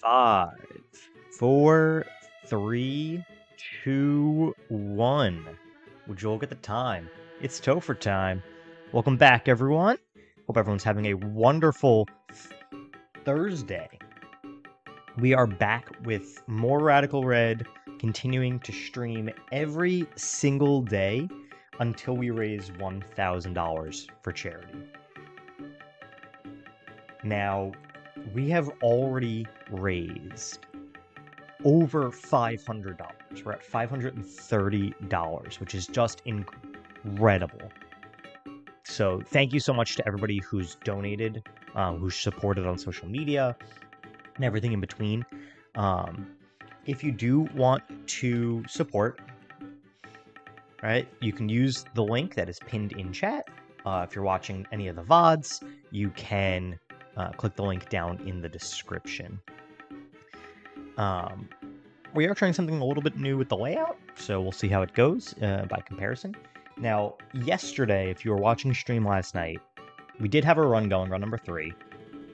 Five, four, three, two, one. Would you look at the time? It's Topher time. Welcome back, everyone. Hope everyone's having a wonderful Thursday. We are back with more Radical Red, continuing to stream every single day until we raise $1,000 for charity. Now, we have already raised over $500. We're at $530, which is just incredible. So thank you so much to everybody who's donated, who's supported on social media, and everything in between. If you do want to support, right, you can use the link that is pinned in chat. If you're watching any of the VODs, you can click the link down in the description. We are trying something a little bit new with the layout, so we'll see how it goes by comparison. Now, yesterday, if you were watching stream last night, we did have a run going, run number 3.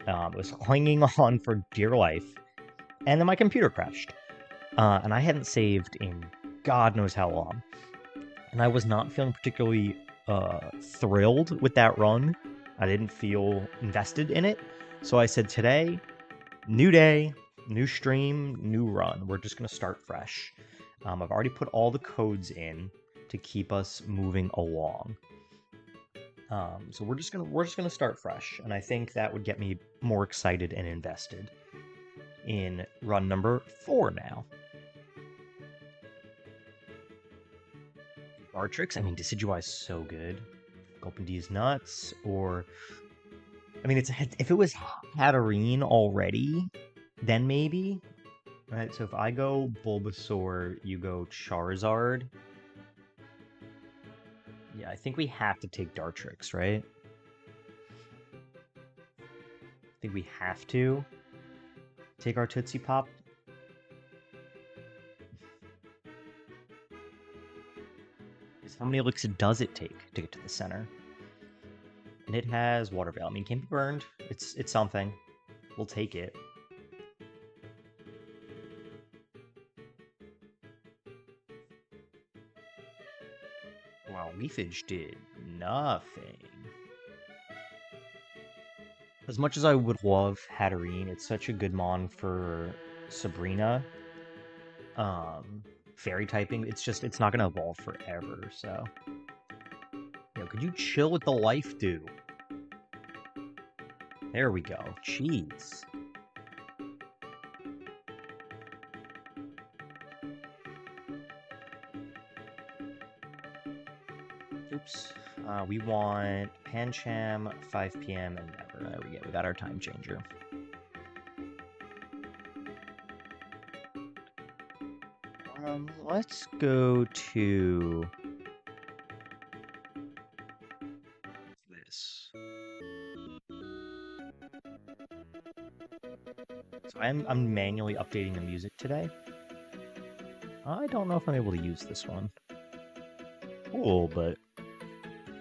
It was clinging on for dear life, and then my computer crashed. And I hadn't saved in God knows how long. And I was not feeling particularly thrilled with that run. I didn't feel invested in it. So I said, today, new day, new stream, new run. We're just going to start fresh. I've already put all the codes in to keep us moving along. So we're just gonna start fresh, and I think that would get me more excited and invested in run number 4 now. Bartrix, I mean, Decidueye is so good. Gulpin D's nuts, or I mean, if it was Hatterene already, then maybe. Right, so if I go Bulbasaur, you go Charizard. Yeah, I think we have to take Dartrix, right? I think we have to take our Tootsie Pop. How many elixirs does it take to get to the center? And it has Water Veil. I mean, can't be burned. It's something. We'll take it. Wow, Leafage did nothing. As much as I would love Hatterene, it's such a good mon for Sabrina. Fairy typing, it's not gonna evolve forever, so. Could you chill with the life dew? There we go. Jeez. Oops. We want Pancham, 5 p.m. and never. There we go. We got our time changer. Let's go to this. So I'm manually updating the music today. I don't know if I'm able to use this one. Cool, but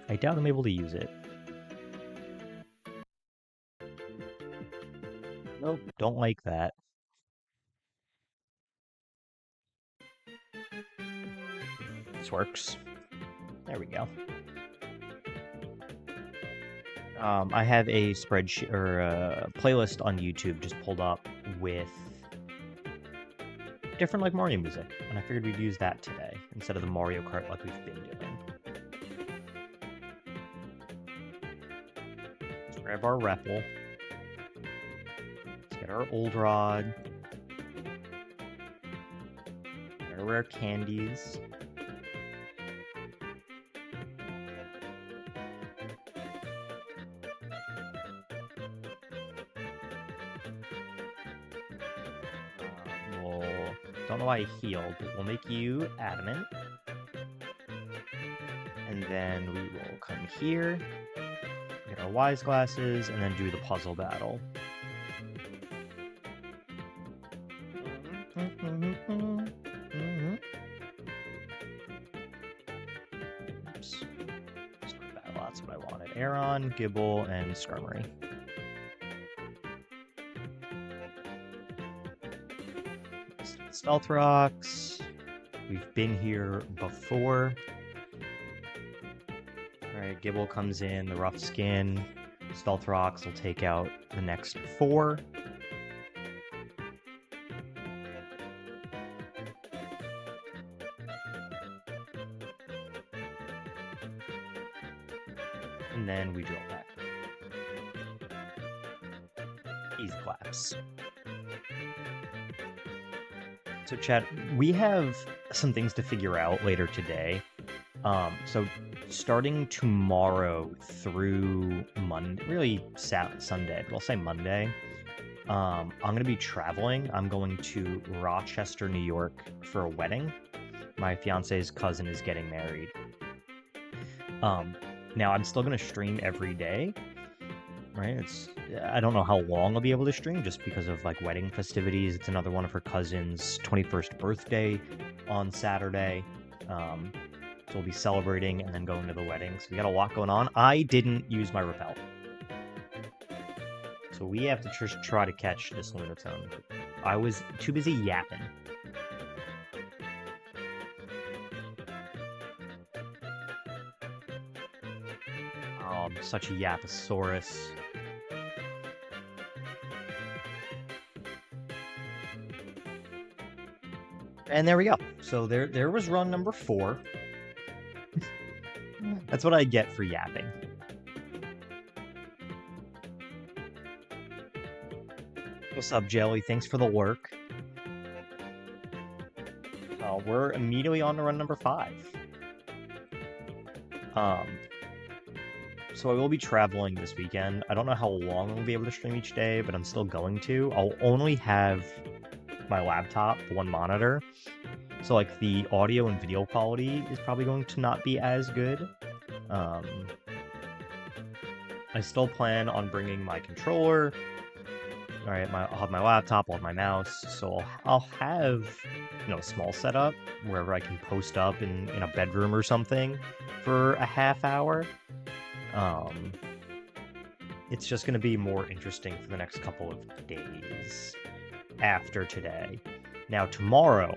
I doubt I'm able to use it. Nope, don't like that. This works. There we go. I have a spreadsheet or a playlist on YouTube just pulled up with different like Mario music, and I figured we'd use that today instead of the Mario Kart like we've been doing. Let's grab our Repple. Let's get our Old Rod. Get our rare candies. Don't know why I healed, but we'll make you adamant. And then we will come here, get our wise glasses, and then do the puzzle battle. Oops. That's what I wanted. Aeron, Gibble, and Skarmory. Stealth rocks. We've been here before. Alright, Gibble comes in, the rough skin. Stealth rocks will take out the next 4. And then we drill back. Easy claps. So Chad, we have some things to figure out later today. So starting tomorrow through Monday, really Sunday, but I'll say Monday, I'm going to be traveling. I'm going to Rochester, New York for a wedding. My fiance's cousin is getting married. Now I'm still going to stream every day, right? I don't know how long I'll be able to stream just because of like wedding festivities. It's another one of her cousin's 21st birthday on Saturday. So we'll be celebrating and then going to the wedding. So we got a lot going on. I didn't use my repel. So we have to just try to catch this Lunatone. I was too busy yapping. Oh, I'm such a Yaposaurus. And there we go. So there was run number 4. That's what I get for yapping. What's up, Jelly? Thanks for the work. We're immediately on to run number 5. So I will be traveling this weekend. I don't know how long I'll be able to stream each day, but I'm still going to. I'll only have my laptop, the one monitor. So like the audio and video quality is probably going to not be as good. I still plan on bringing my controller. All right, I'll have my laptop, I'll have my mouse. So I'll have, a small setup wherever I can post up in a bedroom or something for a half hour. It's just going to be more interesting for the next couple of days after today. Now tomorrow,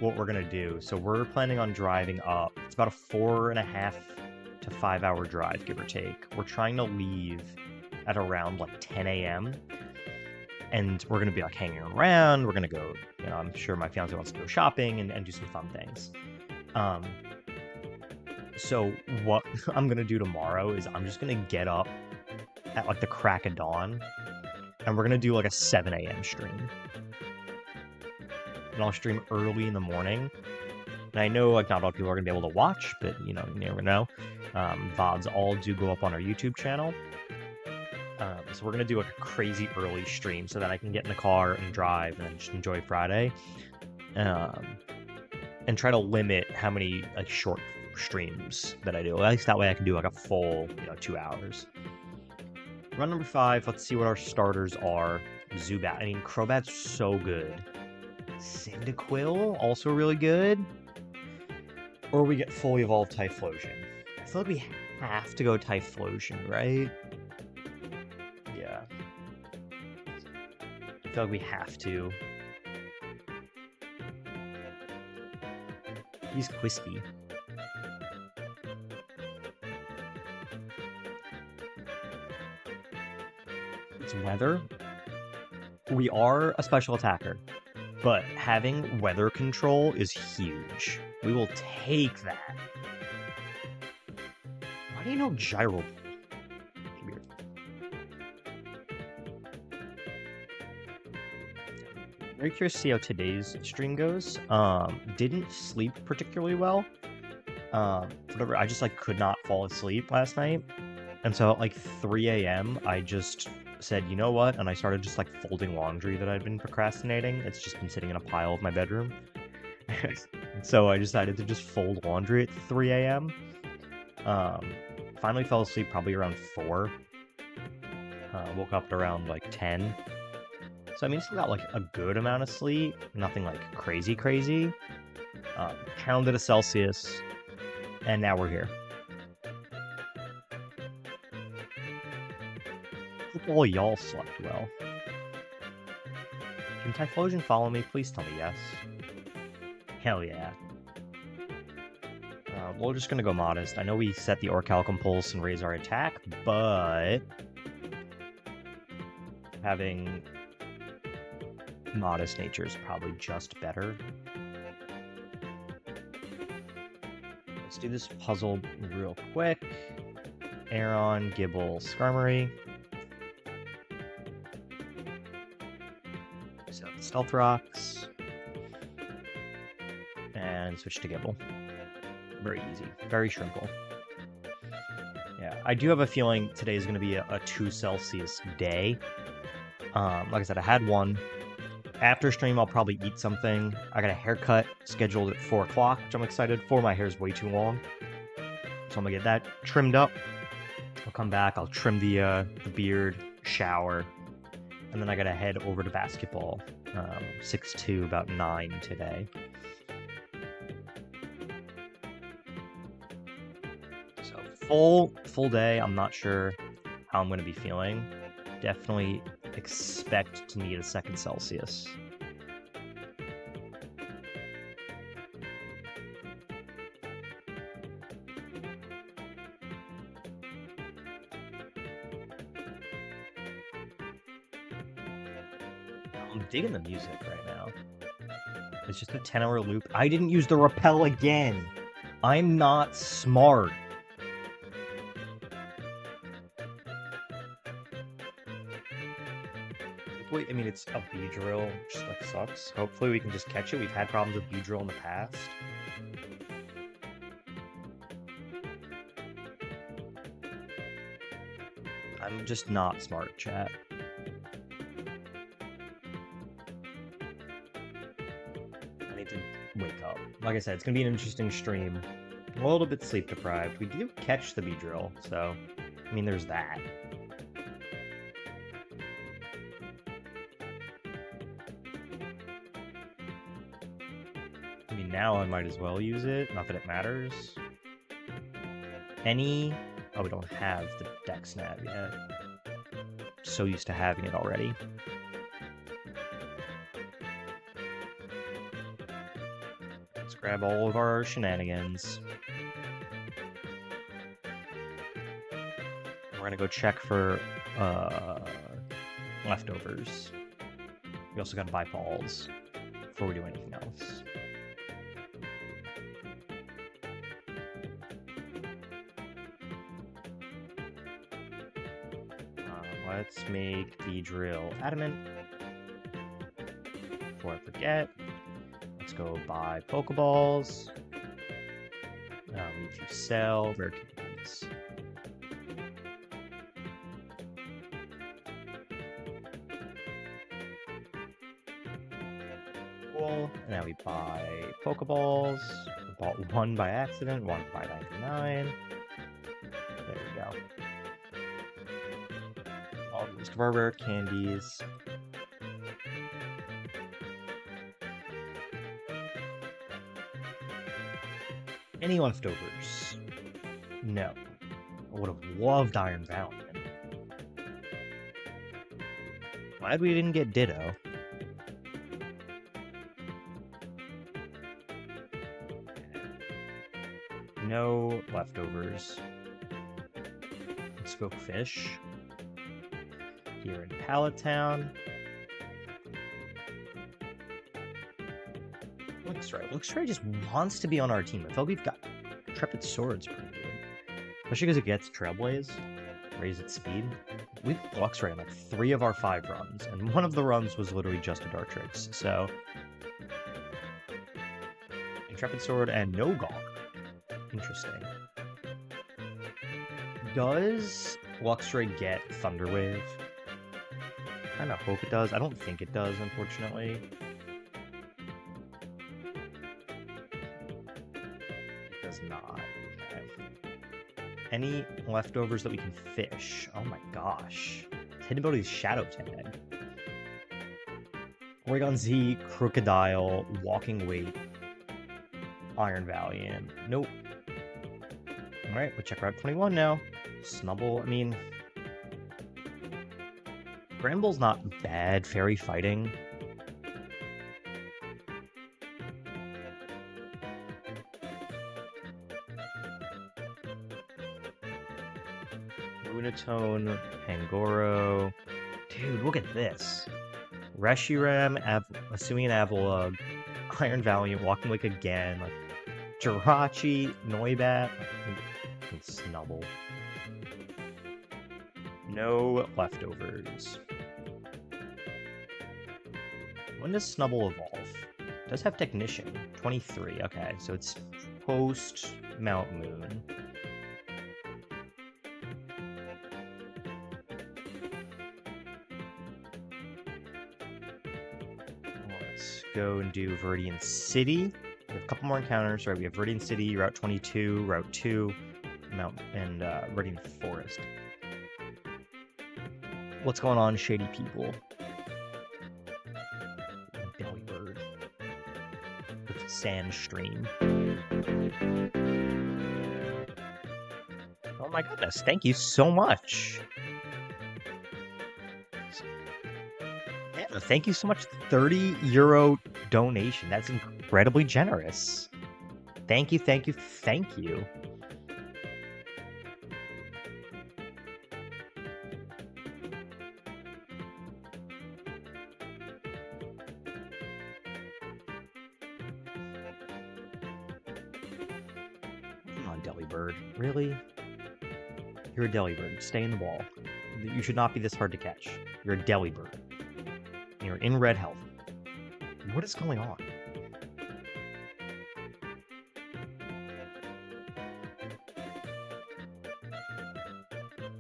what we're going to do, so we're planning on driving up. It's about a 4.5 to 5 hour drive, give or take. We're trying to leave at around like 10 a.m. And we're going to be like hanging around. We're going to go, I'm sure my fiance wants to go shopping and do some fun things. So what I'm going to do tomorrow is I'm just going to get up at like the crack of dawn and we're going to do like a 7 a.m. stream. And I'll stream early in the morning. And I know like not a lot of people are going to be able to watch, but you never know. VODs all do go up on our YouTube channel. So we're going to do like a crazy early stream so that I can get in the car and drive and just enjoy Friday. And try to limit how many like short streams that I do. At least that way I can do like a full, 2 hours. Run number 5, let's see what our starters are. Zubat. I mean, Crobat's so good. Cyndaquil, also really good. Or we get fully evolved Typhlosion. I feel like we have to go Typhlosion, right? Yeah. I feel like we have to. He's crispy. It's weather. We are a special attacker, but having weather control is huge. We will take that. Why do you know Gyro? Weird. Very curious to see how today's stream goes. Didn't sleep particularly well. Whatever, I just could not fall asleep last night. And so at 3 a.m. I just said, you know what? And I started just folding laundry that I'd been procrastinating. It's just been sitting in a pile of my bedroom. So I decided to just fold laundry at 3 a.m. Finally fell asleep probably around 4. Woke up at around 10. So I mean, still got a good amount of sleep. Nothing crazy. Pounded a Celsius. And now we're here. Hope all y'all slept well. Can Typhlosion follow me? Please tell me yes. Hell yeah. We're just gonna go modest. I know we set the Orichalcum Pulse and raise our attack, but having modest nature is probably just better. Let's do this puzzle real quick. Aeron, Gibble, Skarmory. So Stealth Rocks. And switch to Gibble. Very easy. Very shrinkle. Yeah, I do have a feeling today is going to be a 2 Celsius day. Like I said, I had one. After stream, I'll probably eat something. I got a haircut scheduled at 4 o'clock, which I'm excited for. My hair's way too long. So I'm going to get that trimmed up. I'll come back. I'll trim the beard, shower. And then I got to head over to basketball. 6-2, about 9 today. So full day. I'm not sure how I'm going to be feeling. Definitely expect to need a 2nd Celsius. I'm digging the music right now. It's just a 10-hour loop. I didn't use the repel again. I'm not smart. I mean, it's a Beedrill, which like sucks. Hopefully we can just catch it. We've had problems with Beedrill in the past. I'm just not smart, chat. I need to wake up. Like I said, it's going to be an interesting stream. A little bit sleep deprived. We do catch the Beedrill, so, I mean, there's that. I mean, now I might as well use it. Not that it matters. Oh, we don't have the Dex Nav yet. So used to having it already. Let's grab all of our shenanigans. We're gonna go check for leftovers. We also gotta buy balls before we do anything else. Let's make the drill adamant. Before I forget, let's go buy Pokeballs. We need to sell rare candies. Cool. And now we buy Pokeballs. We bought one by accident, one by 99. There we go. Most of our rare candies. Any leftovers? No. I would have loved Iron Valiant. Glad we didn't get Ditto. No leftovers. Let's go fish. Here in Pallet Town. Luxray just wants to be on our team. I feel like we've got Intrepid Sword's pretty good. Especially because it gets Trailblaze, raise its speed. We've Luxray on like 3 of our 5 runs, and one of the runs was literally just a Dartrix, so... Intrepid Sword and no Gawk. Interesting. Does Luxray get Thunder Wave? I kind of hope it does. I don't think it does, unfortunately. It does not. Okay. Any leftovers that we can fish? Oh my gosh. Hidden abilities Shadow Tag. Oregon Z, Crocodile, Walking Weight, Iron Valiant. Nope. Alright, we'll check Route 21 now. Snubble, I mean... Granbull's not bad fairy fighting. Unitone, Pangoro. Dude, look at this. Reshiram, assuming an Avalugg, Iron Valiant, Walking Like again, like Jirachi, Noibat, and Snubble. No leftovers. When does Snubble evolve? It does have Technician. 23, okay, so it's post Mount Moon. Let's go and do Viridian City. We have a couple more encounters, right? We have Viridian City, Route 22, Route 2, and Viridian Forest. What's going on, shady people? Delibird. With Sandstream. Oh my goodness, thank you so much. Yeah, thank you so much. €30 donation. That's incredibly generous. Thank you, thank you, thank you. Come on, Delibird. Really? You're a Delibird. Stay in the wall. You should not be this hard to catch. You're a Delibird. You're in red health. What is going on?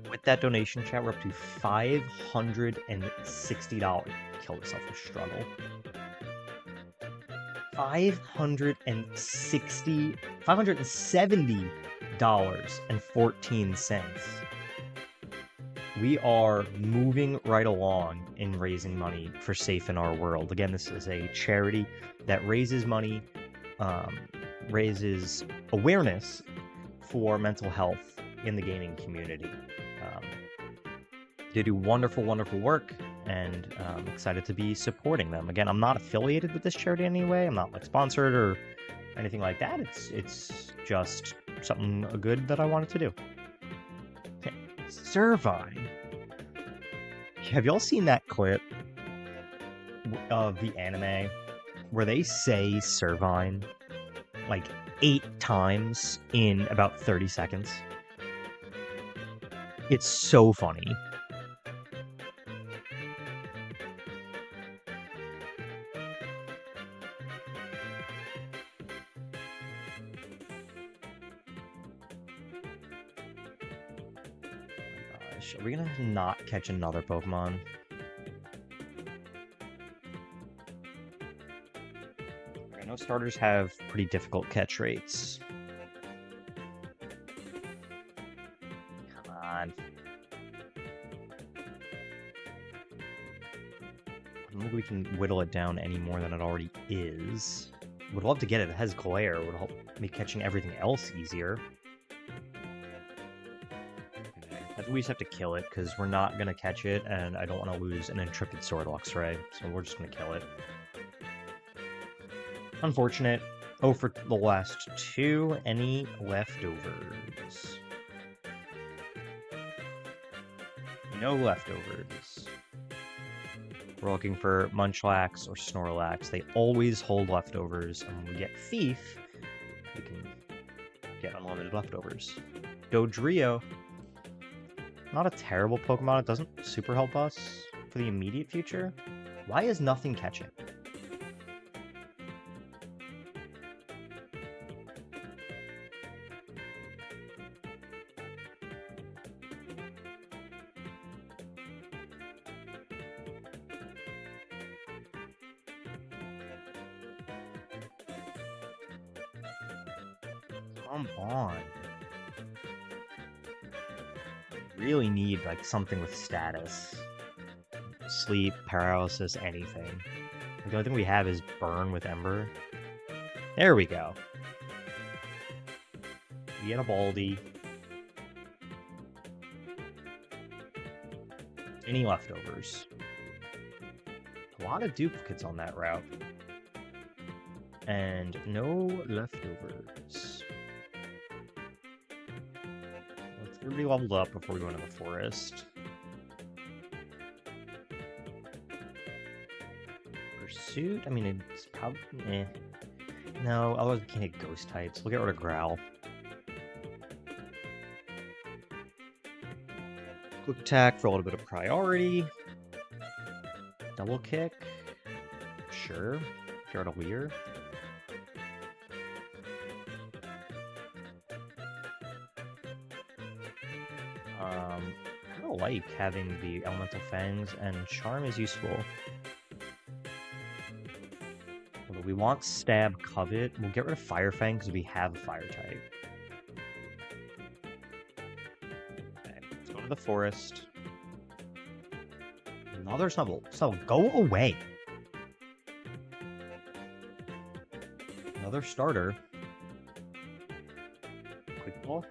With that donation, chat, we're up to $560. Kill yourself with struggle. $570.14. We are moving right along in raising money for Safe in Our World. Again, this is a charity that raises money, raises awareness for mental health in the gaming community. They do wonderful, wonderful work, and I'm excited to be supporting them. Again, I'm not affiliated with this charity in any way. I'm not like sponsored or anything like that. It's just something good that I wanted to do. Okay. Servine. Have y'all seen that clip of the anime where they say Servine like 8 times in about 30 seconds? It's so funny. Are we gonna not catch another Pokemon? I know starters have pretty difficult catch rates. Come on. I don't think we can whittle it down any more than it already is. Would love to get it. It has Glare. Would help me catching everything else easier. I think we just have to kill it, because we're not going to catch it, and I don't want to lose an Intrepid Sword Luxray, so we're just going to kill it. Unfortunate. Oh, for the last 2. Any leftovers? No leftovers. We're looking for Munchlax or Snorlax. They always hold leftovers, and when we get Thief, we can get unlimited leftovers. Dodrio. Not a terrible Pokemon. It doesn't super help us for the immediate future. Why is nothing catching? Come on. Really need like something with status. Sleep, paralysis, anything. Like, the only thing we have is burn with Ember. There we go. Vienna Baldi. Any leftovers? A lot of duplicates on that route. And no leftovers. Let's Everybody leveled up before we go into the forest. Pursuit? I mean, it's probably... eh. No, otherwise we can't hit ghost types. We'll get rid of Growl. Quick attack for a little bit of priority. Double kick. Sure. Get rid of Leer. I don't like having the Elemental Fangs, and Charm is useful. Although we want Stab, Covet. We'll get rid of Fire Fang because we have a Fire type. Okay, let's go to the forest. Another Snubble. So go away. Another starter. Quick Ball.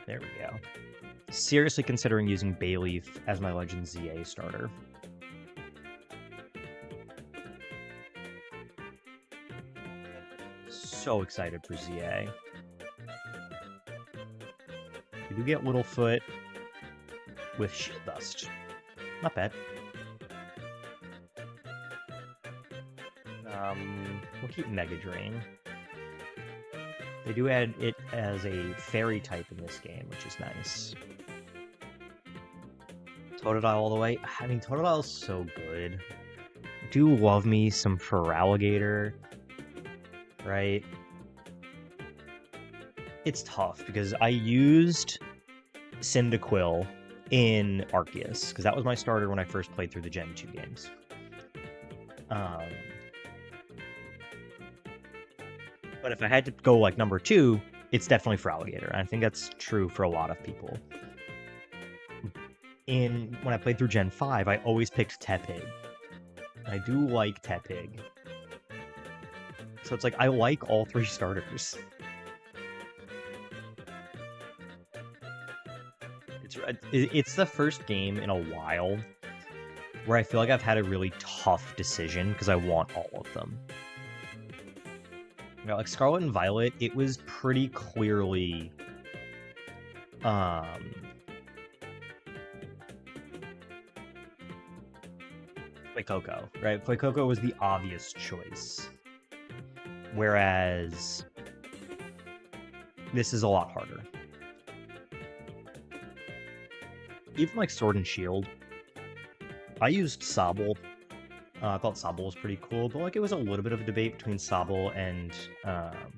There we go. Seriously considering using Bayleaf as my Legend ZA starter. So excited for ZA. We do get Littlefoot with Shield Dust. Not bad. We'll keep Mega Drain. They do add it as a fairy type in this game, which is nice. Totodile all the way. I mean, Totodile's so good. Do love me some Feraligatr, right? It's tough because I used Cyndaquil in Arceus, because that was my starter when I first played through the Gen 2 games. But if I had to go like number 2, it's definitely Feraligatr. And I think that's true for a lot of people. When I played through Gen 5, I always picked Tepig. I do like Tepig. So it's like, I like all 3 starters. It's the first game in a while where I feel like I've had a really tough decision because I want all of them. You know, like Scarlet and Violet, it was pretty clearly Fuecoco, right? Fuecoco was the obvious choice. Whereas this is a lot harder. Even like Sword and Shield, I used Sobble. I thought Sobble was pretty cool, but like it was a little bit of a debate between Sobble and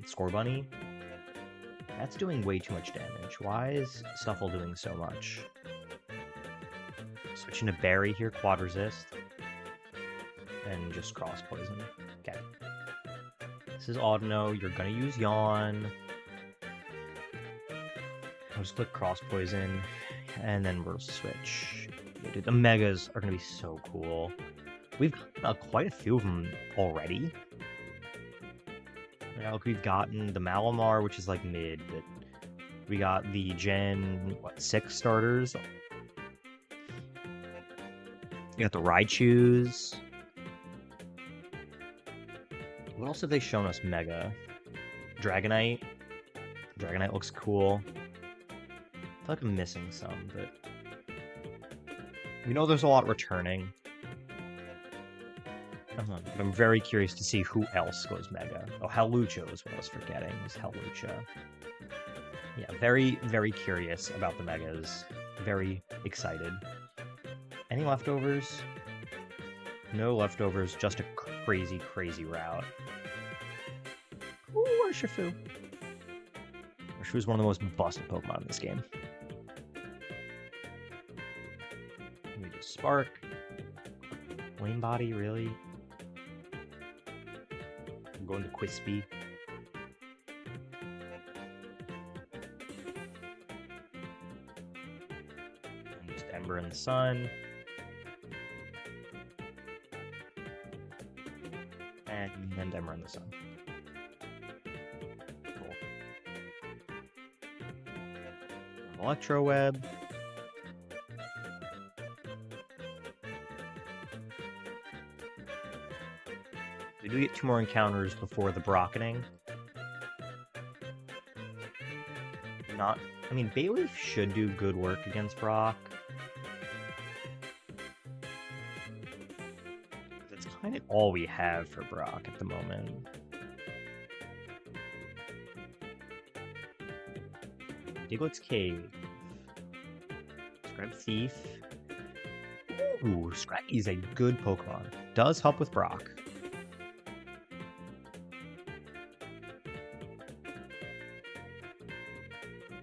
Scorbunny. That's doing way too much damage. Why is Stuffle doing so much? Switching to Berry here, Quad Resist. And just Cross Poison. Okay. This is Audino. You're gonna use Yawn. I'll just click Cross Poison. And then we'll switch. Yeah, dude, the Megas are gonna be so cool. We've got quite a few of them already. Yeah, look, we've gotten the Malamar, which is like mid, but we got the Gen 6 starters. We got the Raichus. What else have they shown us Mega? Dragonite. Dragonite looks cool. I feel like I'm missing some, but we know there's a lot returning. But I'm very curious to see who else goes Mega. Oh, Hawlucha is what I was forgetting, was Hawlucha. Yeah, very, very curious about the Megas. Very excited. Any leftovers? No leftovers, just a crazy, crazy route. Ooh, Urshifu. Urshifu is one of the most busted Pokemon in this game. We just Spark. Flame Body, really? I'm going to Quispy. And just Ember in the Sun. And Ember in the Sun. Cool. Electro Web. We do get 2 more encounters before the Brockening. Not I mean, Bayleaf should do good work against Brock. That's kind of all we have for Brock at the moment. Diglett's Cave. Scrap Thief. Ooh, Scrappy's a good Pokemon. Does help with Brock.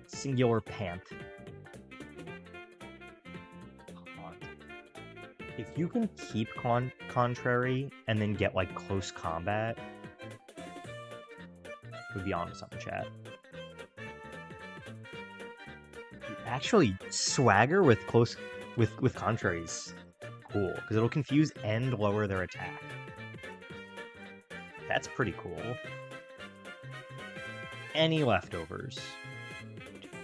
Singular Pant. If you can keep Contrary and then get, like, close combat, we'd be on to something, chat. Actually, Swagger with Contrary's cool, because it'll confuse and lower their attack. That's pretty cool. Any leftovers?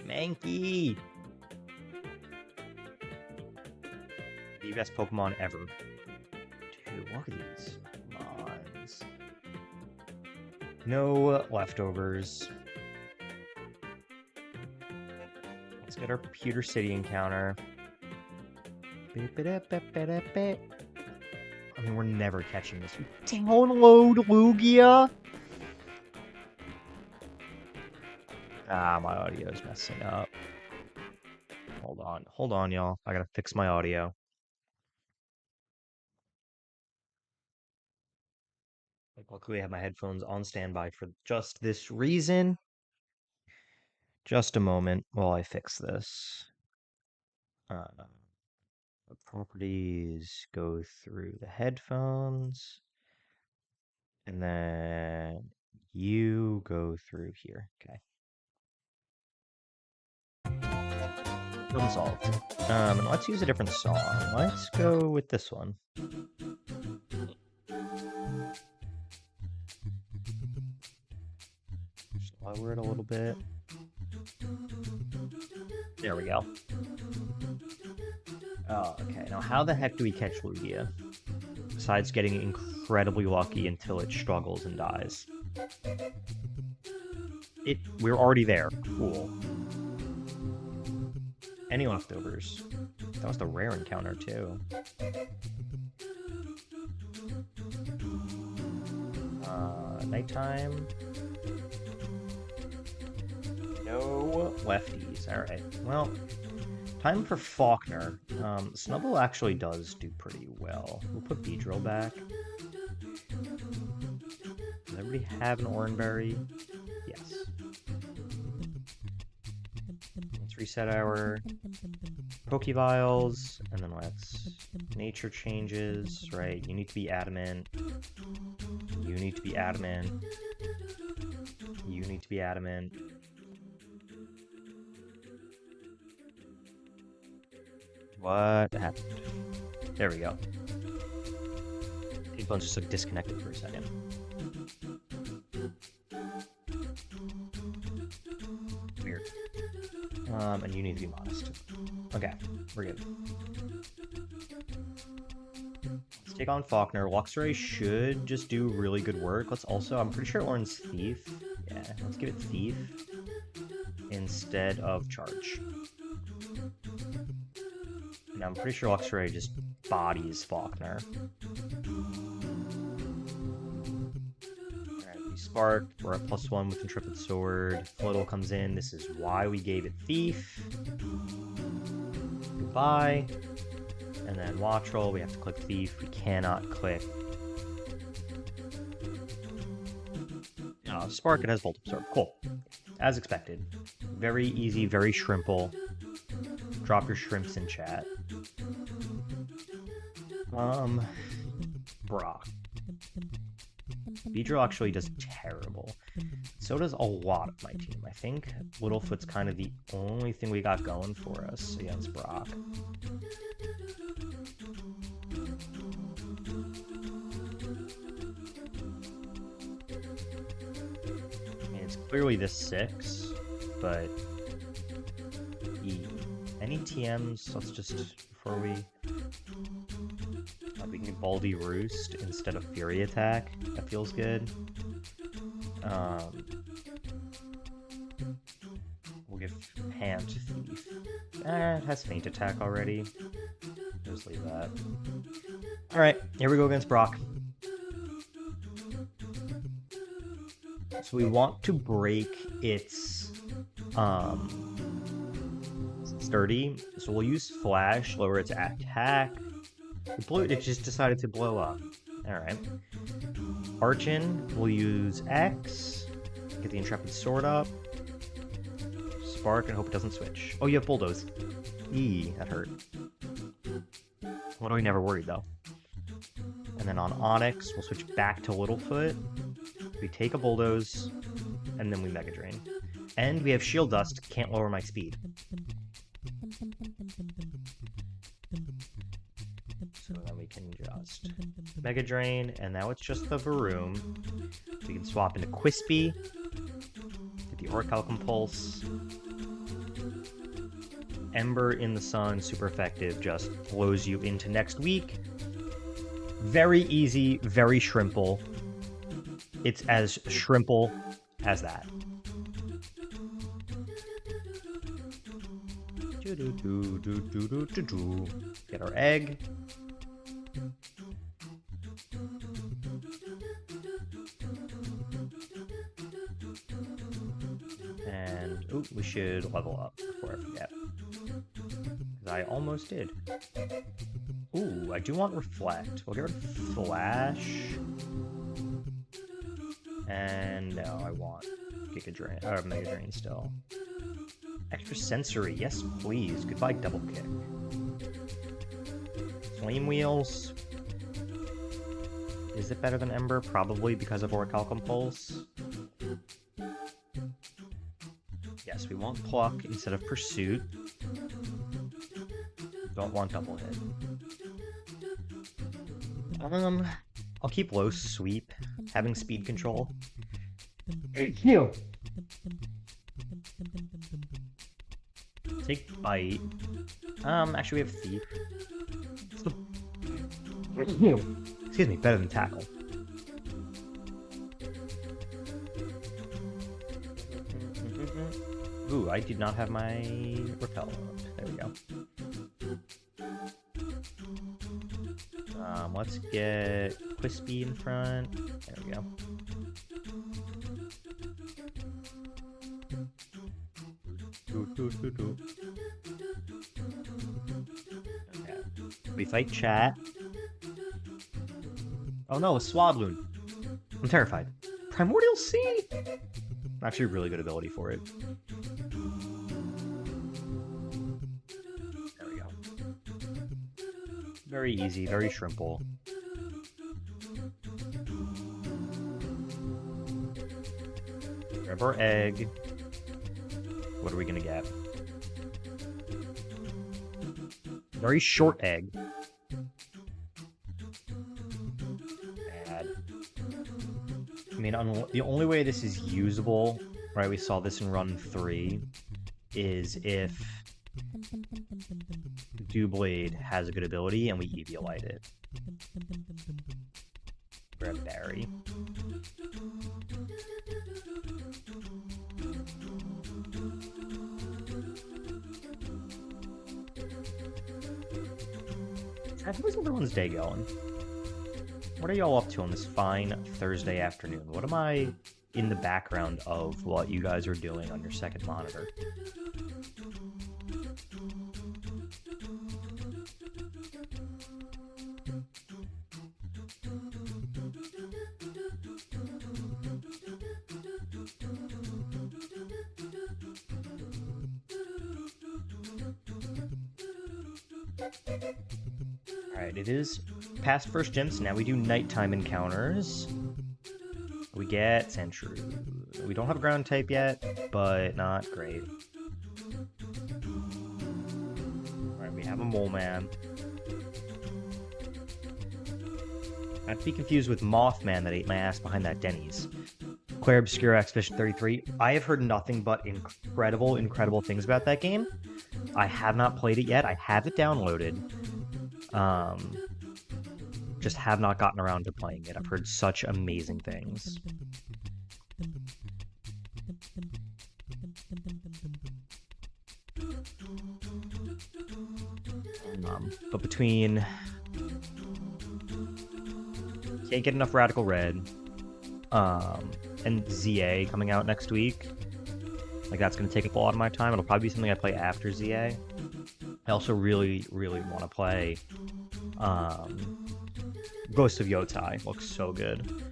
Mankey! The best Pokemon ever. Dude, look at these mods. No leftovers. Let's get our Pewter City encounter. I mean, we're never catching this. Download Lugia! Ah, my audio is messing up. Hold on, y'all. I gotta fix my audio. Like, luckily, I have my headphones on standby for just this reason. Just a moment while I fix this. The properties go through the headphones, and then you go through here. Okay. Problem solved. And let's use a different song. Let's go with this one. Just lower it a little bit. There we go. Oh, okay. Now, how the heck do we catch Lugia? Besides getting incredibly lucky until it struggles and dies. We're already there. Cool. Any leftovers? That was the rare encounter, too. Nighttime. No lefties. Alright. Well, time for Faulkner. Snubbull actually does do pretty well. We'll put Beedrill back. Does everybody have an Oranberry? Yes. Let's reset our Pokeviles, and then let's nature changes, right? You need to be adamant. You need to be adamant. You need to be adamant. What happened? There we go. Headphones just like disconnected for a second. Weird. And you need to be modest. Okay, we're good. Let's take on Faulkner. Luxray should just do really good work. Let's also, I'm pretty sure it learns Thief. Yeah, let's give it Thief instead of Charge. And I'm pretty sure Luxray just bodies Faulkner. Alright, we sparked. We're at +1 with Intrepid Sword. Floattle comes in. This is why we gave it Thief. Goodbye. And then Wattrel, we have to click Thief. We cannot click. Spark, it has Volt Absorb. Cool. As expected. Very easy, very shrimple. Drop your shrimps in chat. Brock. Beedrill actually does terrible. So does a lot of my team. I think Littlefoot's kind of the only thing we got going for us against Brock. I mean, it's clearly this 6, but any TMs, let's just, before we can do Baldy Roost instead of Fury Attack. That feels good. We'll give Enchant Thief. It has Feint Attack already. Just leave that. Alright, here we go against Brock. So we want to break its sturdy. So we'll use Flash, lower its attack. It just decided to blow up. Alright. Archin, we'll use X. Get the Intrepid Sword up. Spark and hope it doesn't switch. Oh, you have Bulldoze. Eee, that hurt. What are we never worried though? And then on Onyx, we'll switch back to Littlefoot. We take a Bulldoze, and then we Mega Drain. And we have Shield Dust, can't lower my speed. So then we can just Mega Drain, and now it's just the Varoom. We can swap into Quispy, get the Orichalcum Pulse. Ember in the Sun, super effective, just blows you into next week. Very easy, very shrimple. It's as shrimple as that. Get our egg. And, ooh, we should level up before I forget. Because I almost did. Ooh, I do want Reflect. We'll get rid of Flash. And no, I want Giga Drain, or Mega Drain still. Extra Sensory, yes please. Goodbye Double Kick. Flame Wheels. Is it better than Ember? Probably because of Orichalcum Pulse. Yes, we want Pluck instead of Pursuit. Don't want Double Hit. I'll keep Low Sweep, having speed control. Heal. Take Bite. Actually we have Thief. Excuse me, better than Tackle. Ooh, I did not have my Repel up. There we go. Let's get Quispy in front. There we go. Okay. We fight Chat. Oh no, a Swadloon. I'm terrified. Primordial Sea? Actually, a really good ability for it. There we go. Very easy, very shrimple. Grab our egg. What are we gonna get? Very short egg. Bad. I mean, the only way this is usable, right, we saw this in run 3, is if Doublade has a good ability and we Eviolite it. Grab Barry. How's everyone's day going? What are y'all up to on this fine Thursday afternoon? What am I in the background of what you guys are doing on your second monitor? Alright, it is past first gym, so now we do nighttime encounters. We get Sandshrew. We don't have a ground type yet, but not great. Alright, we have a Mole Man. Not to be confused with Mothman that ate my ass behind that Denny's. Claire Obscura Expedition 33. I have heard nothing but incredible things about that game. I have not played it yet. I have it downloaded. Just have not gotten around to playing it. I've heard such amazing things. But between... Can't get enough Radical Red, and ZA coming out next week, like that's going to take up a lot of my time. It'll probably be something I play after ZA. I also really, really want to play Ghost of Yotai. Looks so good.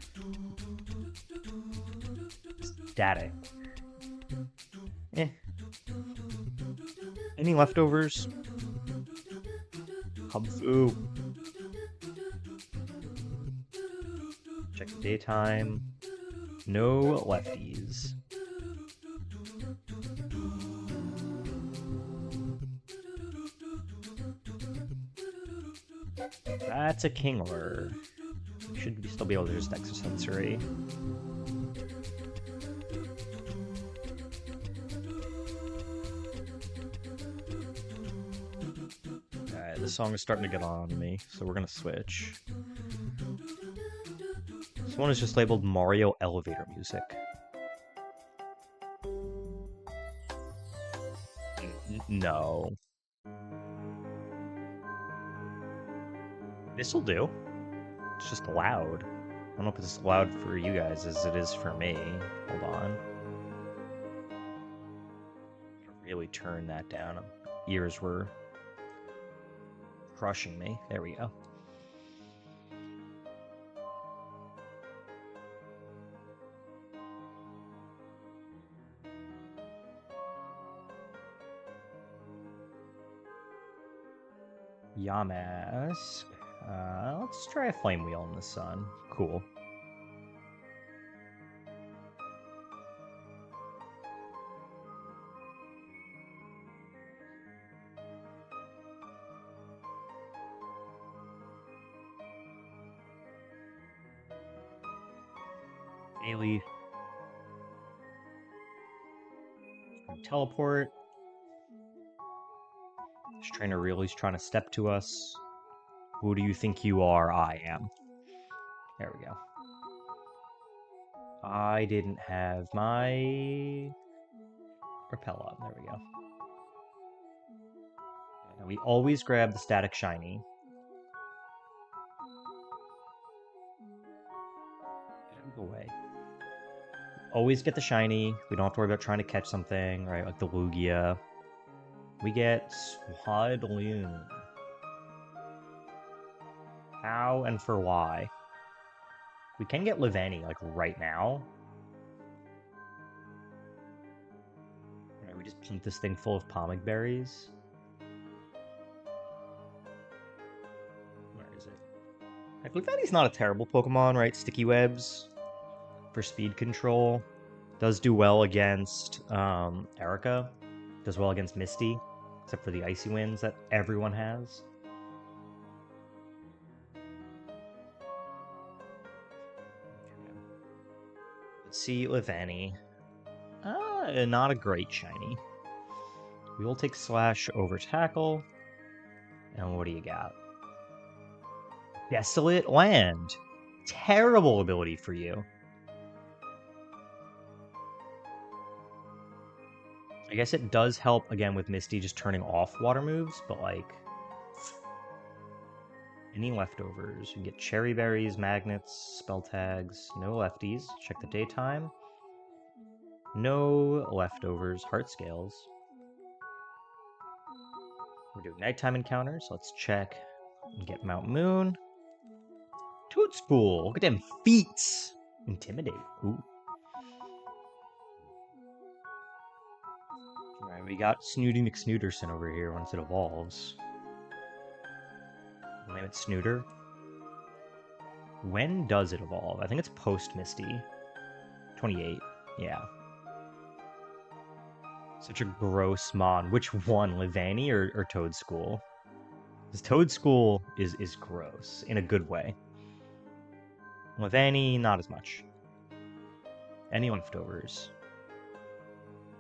Static. Eh. Any leftovers? Hubfu. Check the daytime. No lefties. That's a Kingler. Should still be able to just Extrasensory. Alright, this song is starting to get on me, so we're gonna switch. This one is just labeled Mario Elevator Music. No. This'll do. It's just loud. I don't know if it's as loud for you guys as it is for me. Hold on. Really turn that down. Ears were crushing me. There we go. Yamask. Let's try a Flame Wheel in the sun. Cool. Ailey. Teleport. This trainer really is trying to step to us. Who do you think you are? I am. There we go. I didn't have my repel up. There we go. And we always grab the static shiny. Go away. Always get the shiny. We don't have to worry about trying to catch something, right? Like the Lugia. We get Swadloon. How and for why? We can get Livani, like, right now. Right, we just pump this thing full of Pomig Berries. Where is it? Like, Livani's not a terrible Pokemon, right? Sticky Webs for speed control. Does do well against Erica. Does well against Misty, except for the Icy Winds that everyone has. Let's see, Livani. Not a great shiny. We will take Slash over Tackle. And what do you got? Desolate Land. Terrible ability for you. I guess it does help, again, with Misty just turning off water moves, but, like... Any leftovers? You can get Cherry Berries, Magnets, Spell Tags, no lefties. Check the daytime. No leftovers, Heart Scales. We're doing nighttime encounters. Let's check and get Mount Moon. Toadstool! Look at them feats! Intimidate. Ooh. Alright, we got Snooty McSnooterson over here once it evolves. Name it Snooter. When does it evolve? I think it's post-Misty. 28. Yeah. Such a gross mon. Which one? Livani or Toadstool? Because Toadstool is gross. In a good way. Livani, not as much. Any leftovers?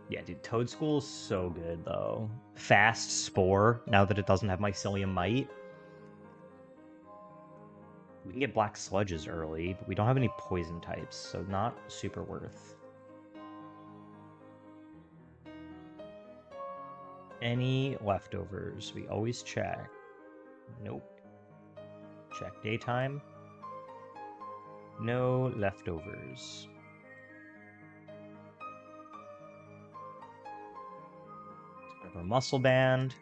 Yeah, dude, Toadstool's so good, though. Fast Spore, now that it doesn't have Mycelium Might. We can get Black Sludges early, but we don't have any poison types, so not super worth. Any leftovers? We always check. Nope. Check daytime. No leftovers. Our muscle band.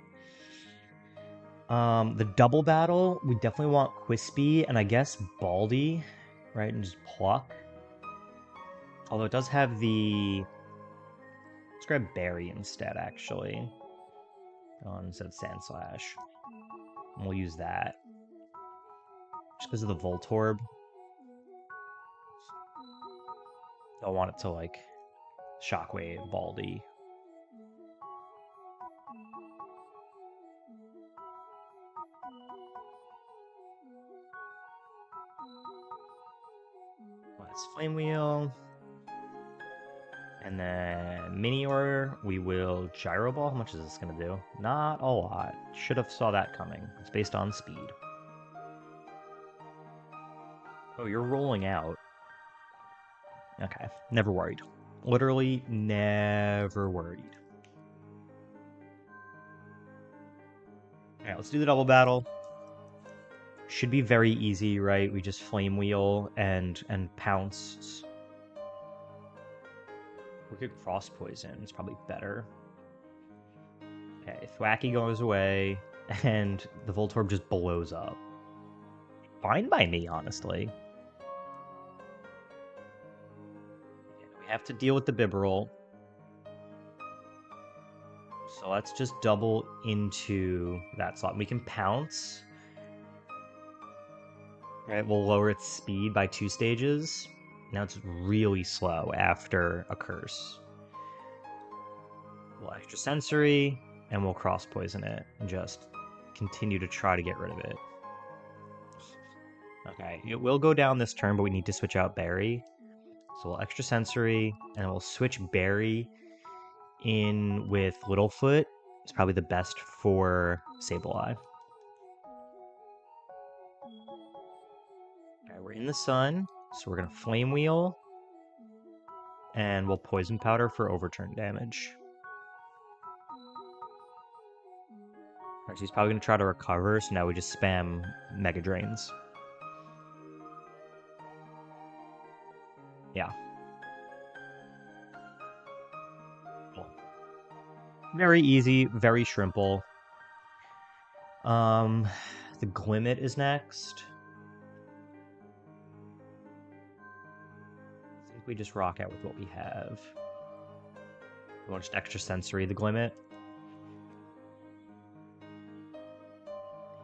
The double battle, we definitely want Quispy and I guess Baldy, right? And just pluck. Although it does have the... Let's grab Berry instead, actually. Instead of Sand Slash. And we'll use that. Just because of the Voltorb. Don't want it to, like, Shockwave Baldy. Let's Flame Wheel. And then Minior, we will Gyro Ball. How much is this going to do? Not a lot. Should have saw that coming. It's based on speed. Oh, you're rolling out. Okay, never worried. Literally never worried. Alright, let's do the double battle. Should be very easy, right? We just Flame Wheel and pounce. We could Frost Poison. It's probably better. Okay, Thwacky goes away, and the Voltorb just blows up. Fine by me, honestly. We have to deal with the Bibarel. So let's just double into that slot. We can pounce. Right, we'll lower its speed by 2 stages. Now it's really slow after a curse. We'll extra sensory, and we'll cross poison it and just continue to try to get rid of it. Okay, it will go down this turn, but we need to switch out Berry. So we'll extra sensory, and we'll switch Berry in with Littlefoot. It's probably the best for Sableye. Okay, we're in the sun, so we're gonna Flame Wheel, and we'll Poison Powder for overturn damage. Alright, so he's probably gonna try to recover, so now we just spam Mega Drains. Yeah. Cool. Very easy, very shrimple. The Glimmet is next. I think we just rock out with what we have. We want just extra sensory the Glimmet.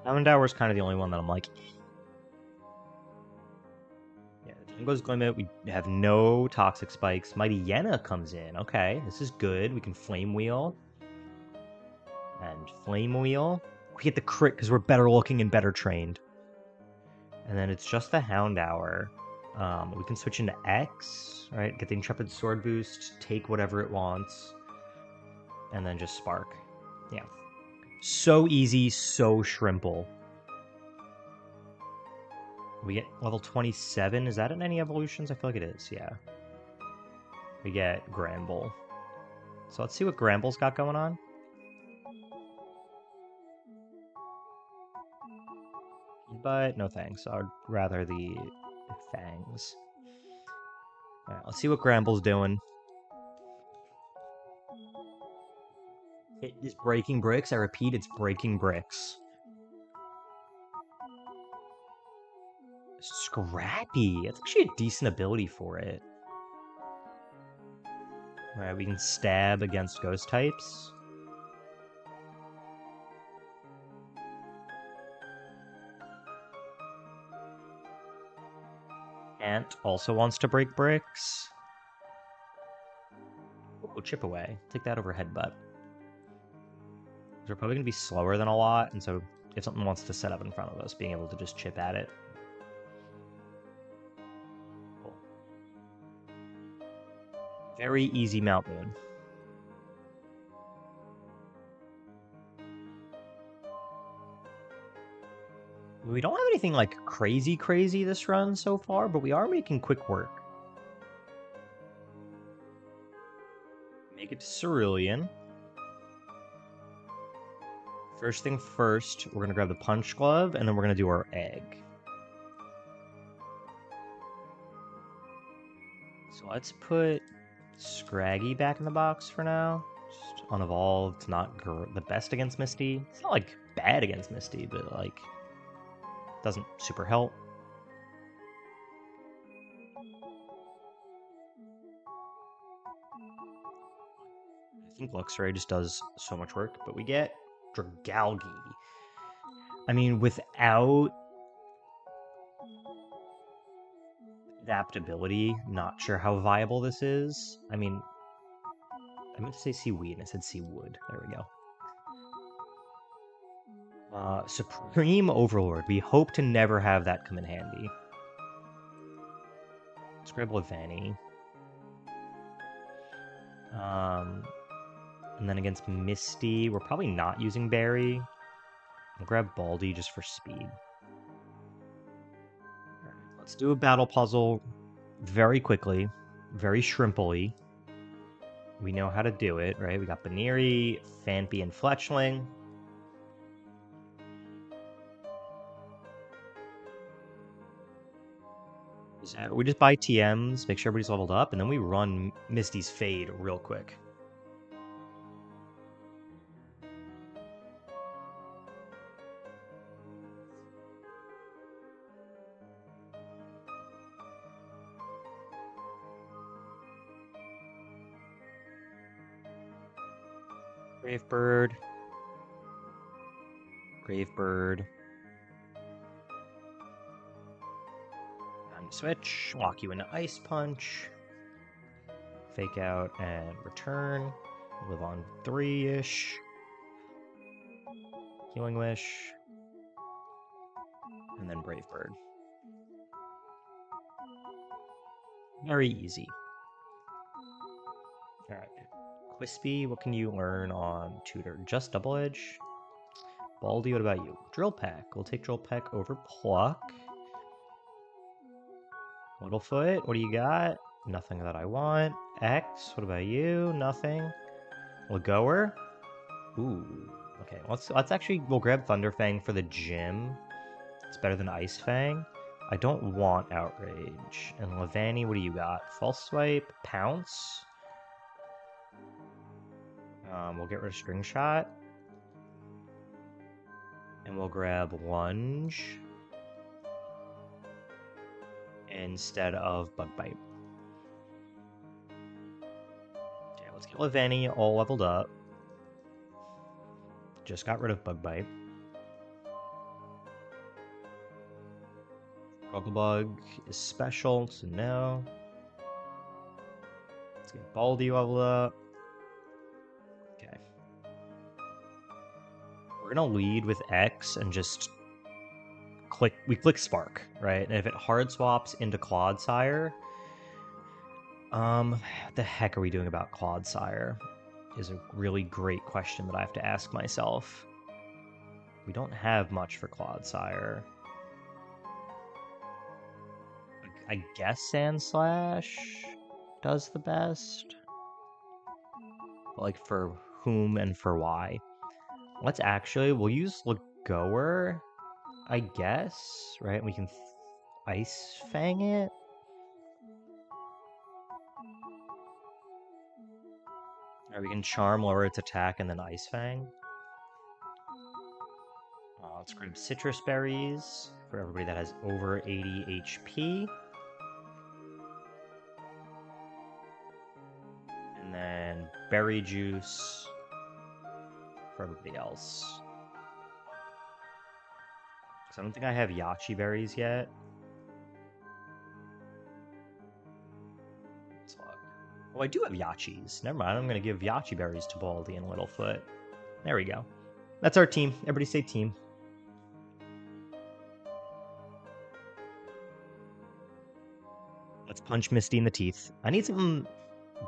Houndour is kind of the only one that I'm like, yeah, Django's Glimmet. We have no Toxic Spikes. Mighty Yenna comes in. Okay, this is good. We can Flame Wheel. And Flame Wheel. We get the crit because we're better looking and better trained. And then it's just the Houndour. We can switch into X, right? Get the Intrepid Sword boost, take whatever it wants, and then just Spark. Yeah. So easy, so shrimple. We get level 27. Is that in any evolutions? I feel like it is, yeah. We get Granbull. So let's see what Granbull's got going on. But no thanks. I'd rather the Fangs. Alright, let's see what Granbull's doing. It is breaking bricks. I repeat, it's breaking bricks. Scrappy. It's actually a decent ability for it. Alright, we can stab against ghost types. Ant also wants to break bricks. Oh, chip away. Take that over headbutt. We're probably going to be slower than a lot, and so if something wants to set up in front of us, being able to just chip at it. Cool. Very easy Mount Moon. We don't have anything like crazy this run so far, but we are making quick work. Make it to Cerulean. First thing first, we're gonna grab the punch glove, and then we're gonna do our egg. So let's put Scraggy back in the box for now. Just unevolved, not the best against Misty. It's not like bad against Misty, but like doesn't super help. I think Luxray just does so much work, but we get Dragalge. I mean, without adaptability, not sure how viable this is. I mean, I meant to say Seaweed, and I said Seawood. There we go. Supreme Overlord. We hope to never have that come in handy. Let's grab Levani. And then against Misty, we're probably not using Barry. I'll grab Baldy just for speed. Alright, let's do a battle puzzle very quickly, very shrimpily. We know how to do it, right? We got Baneri, Phanpy, and Fletchling. We just buy TMs, make sure everybody's leveled up, and then we run Misty's Fade real quick. Gravebird. Gravebird. Switch, lock you into Ice Punch, Fake Out and Return, live on 3-ish, Healing Wish, and then Brave Bird. Very easy. Alright, Quispy, what can you learn on Tutor? Just Double Edge? Baldy, what about you? Drill Peck, we'll take Drill Peck over Pluck. Littlefoot, what do you got? Nothing that I want. X, what about you? Nothing. Lagoer? Ooh. Okay, let's actually, we'll grab Thunderfang for the gym. It's better than Ice Fang. I don't want Outrage. And Levani, what do you got? False Swipe, Pounce. We'll get rid of String Shot. And we'll grab Lunge instead of Bug Bite. Okay, let's get Levani all leveled up. Just got rid of Bug Bite. Bug is special, so no. Let's get Baldy leveled up. Okay. We're gonna lead with X and just click Spark, right? And if it hard swaps into Clodsire, what the heck are we doing about Clodsire? Is a really great question that I have to ask myself. We don't have much for Clodsire. I guess Sandslash does the best. But like for whom and for why? We'll use Lagoer, I guess, right? We can Ice Fang it. Or we can Charm, lower its attack, and then Ice Fang. Let's grab Citrus Berries for everybody that has over 80 HP. And then Berry Juice for everybody else. Because I don't think I have Yachi Berries yet. Let's look. Oh, I do have Yachis. Never mind, I'm going to give Yachi Berries to Baldy and Littlefoot. There we go. That's our team. Everybody say team. Let's punch Misty in the teeth. I need something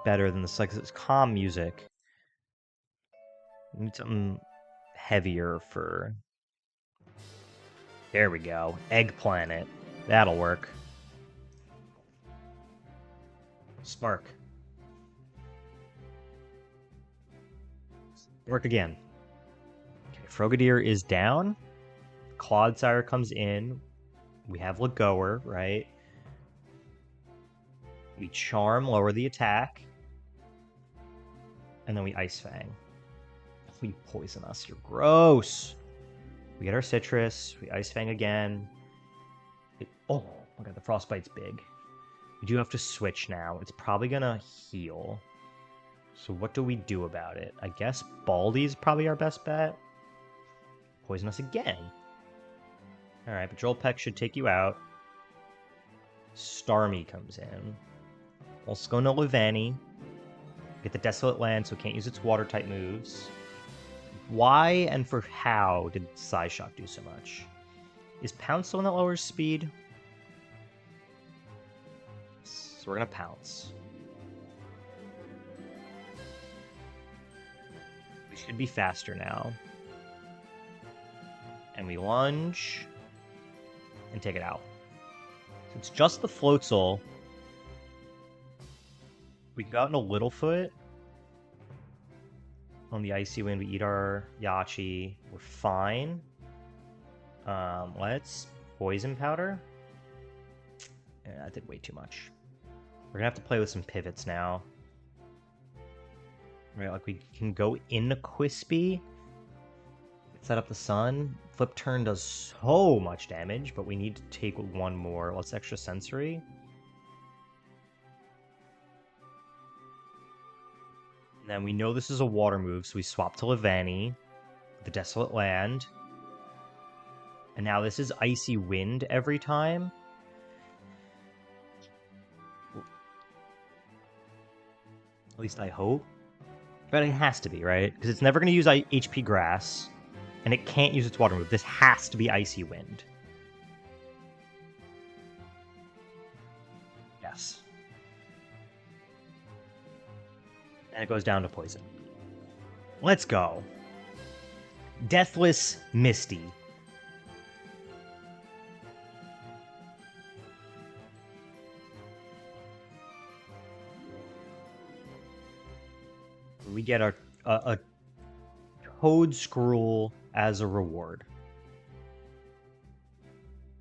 better than this. Like, it's calm music. I need something heavier for... There we go. Egg Planet. That'll work. Spark. Work again. Okay, Frogadier is down. Clodsire comes in. We have Lagoer, right? We Charm, lower the attack. And then we Ice Fang. You poison us. You're gross. We get our Citrus. We Ice Fang again. Oh my god, the Frostbite's big. We do have to switch now. It's probably gonna heal. So what do we do about it? I guess Baldy's probably our best bet. Poison us again. Alright, Patrol Peck should take you out. Starmie comes in. Let's go to Levani. Get the Desolate Land, so it can't use its water-type moves. Why and for how did Psyshock do so much? Is Pounce the one that lowers speed? So we're gonna Pounce. We should be faster now. And we lunge and take it out. So it's just the Floatzel. We can go out into Littlefoot. On the Icy Wind, we eat our Yachi. We're fine. Let's Poison Powder. Yeah, that did way too much. We're gonna have to play with some pivots now. Right, like we can go into Quispy. Set up the Sun. Flip Turn does so much damage, but we need to take one more. Let's Extra Sensory. And then we know this is a water move, so we swap to Levani, the Desolate Land. And now this is Icy Wind every time. At least I hope. But it has to be, right? Because it's never going to use HP Grass, and it can't use its water move. This has to be Icy Wind. Yes. And it goes down to Poison. Let's go. Deathless Misty. We get a Toad Scroll as a reward.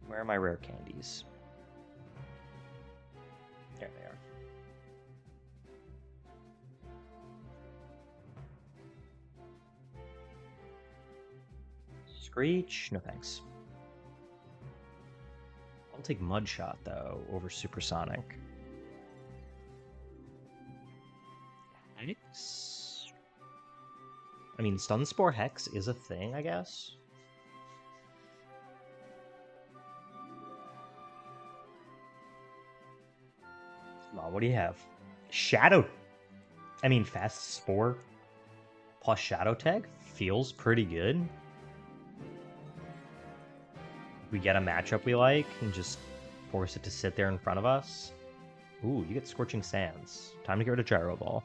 Where are my rare candies? There they are. Screech? No thanks. I'll take Mudshot, though, over Supersonic. Hex? I mean, Stun Spore Hex is a thing, I guess. Come on, what do you have? Shadow... I mean, Fast Spore plus Shadow Tag feels pretty good. We get a matchup we like and just force it to sit there in front of us. Ooh, you get Scorching Sands. Time to get rid of Gyro Ball.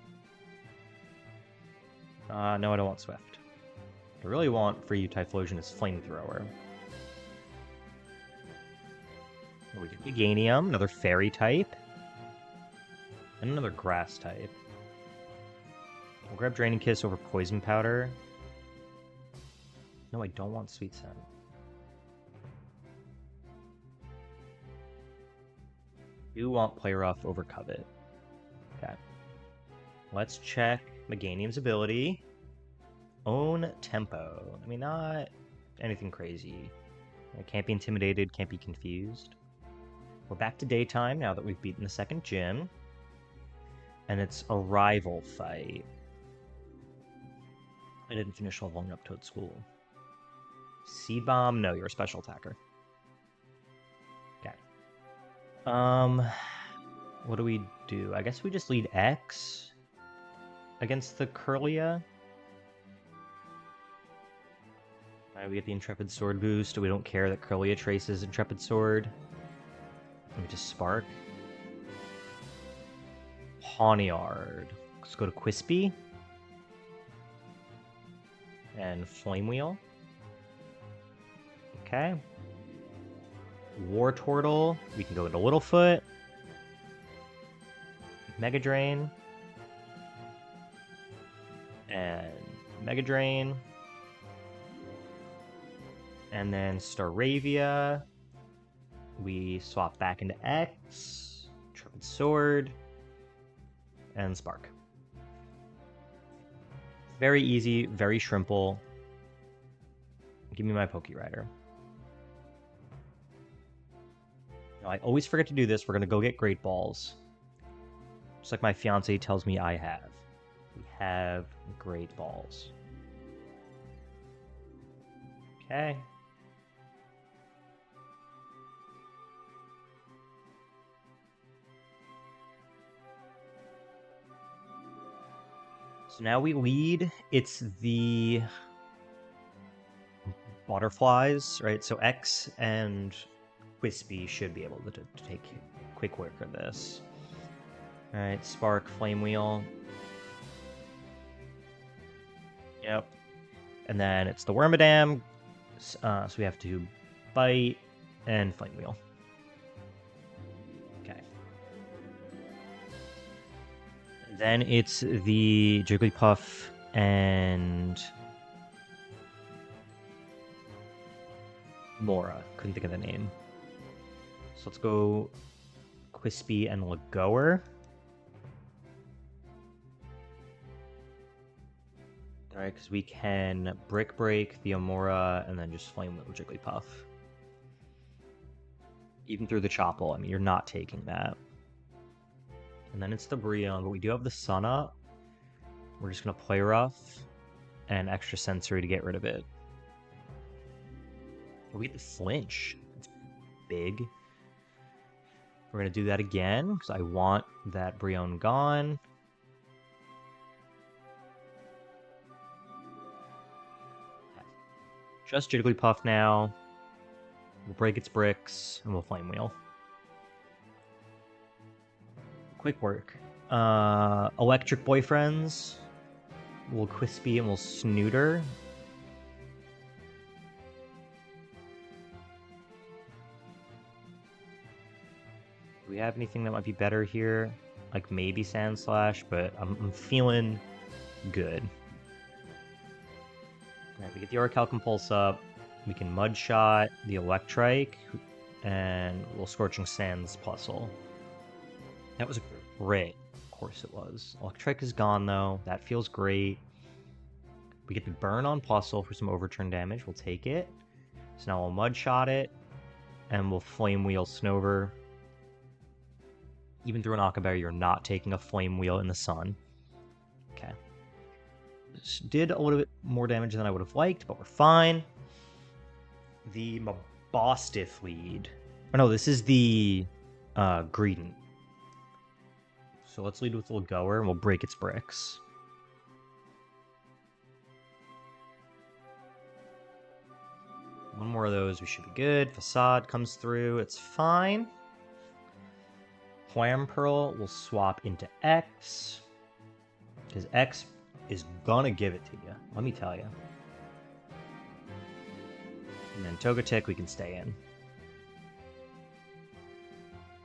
No, I don't want Swift. What I really want for you, Typhlosion, is Flamethrower. We get Meganium, another Fairy type. And another Grass type. We'll grab Draining Kiss over Poison Powder. No, I don't want Sweet Scent. Do want Play Rough over Covet. Okay. Let's check Meganium's ability. Own Tempo. I mean, not anything crazy. It can't be intimidated, can't be confused. We're back to daytime now that we've beaten the second gym. And it's a rival fight. I didn't finish leveling up Toad School. Seed Bomb? No, you're a special attacker. Okay. What do we do? I guess we just lead X against the Curlia. We get the Intrepid Sword boost. We don't care that Curlia traces Intrepid Sword. Let me just Spark. Pawniard. Let's go to Quispy. And Flame Wheel. Okay. War Turtle. We can go into Littlefoot. Mega Drain. And Mega Drain. And then Staravia. We swap back into X. Sharpened Sword. And Spark. Very easy, very shrimple. Give me my Pokerider. Now, I always forget to do this. We're going to go get Great Balls. Just like my fiance tells me I have. We have Great Balls. Okay. So now we lead. It's the butterflies, right? So X and Wispy should be able to take quick work of this. Alright, Spark, Flame Wheel. Yep. And then it's the Wormadam. So we have to Bite and Flame Wheel. Okay. Then it's the Jigglypuff and Mora. Couldn't think of the name. So let's go Quispy and Lagoer. Alright, because we can Brick Break the Amora and then just Flame Wheel Jigglypuff. Even through the Chople, I mean, you're not taking that. And then it's the Brionne, but we do have the Sun up. We're just going to play rough and extra sensory to get rid of it. We get the flinch. That's big. We're going to do that again because I want that Brionne gone. Just Jigglypuff now. We'll break its bricks and we'll Flame Wheel. Quick work. Electric Boyfriends. We'll Quispy and we'll Snooter. Do we have anything that might be better here? Like maybe Sandslash, but I'm feeling good. Alright, we get the Orichalcum Pulse up. We can Mud Shot the Electrike, and we'll Scorching Sands Plusle. That was a crit. Of course it was. Electrike is gone though. That feels great. We get the burn on Plusle for some overturn damage. We'll take it. So now we'll Mud Shot it, and we'll Flame Wheel Snover. Even through an Aqua Berry, you're not taking a Flame Wheel in the sun. Okay. This did a little bit more damage than I would have liked, but we're fine. The Mabostiff lead. Oh no, this is the Greedent. So let's lead with Lagoer, and we'll break its bricks. One more of those, we should be good. Facade comes through, it's fine. Whampearl will swap into X. Because X is gonna give it to you, let me tell you. And then Togetic we can stay in.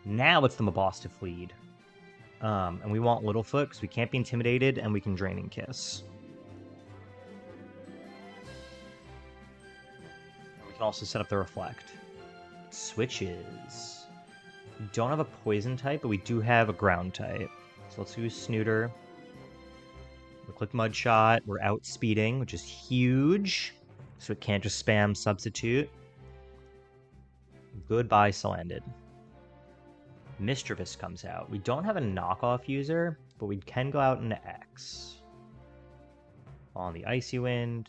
Now it's the Mabostiff lead. And we want Littlefoot because we can't be intimidated and we can Draining Kiss. And we can also set up the Reflect. Switches. We don't have a Poison type, but we do have a Ground type. So let's use Snooter. We'll click Mud Shot. We're outspeeding, which is huge. So it can't just spam Substitute. Goodbye, Salandit. Mischievous comes out. We don't have a knockoff user, but we can go out into X. On the Icy Wind,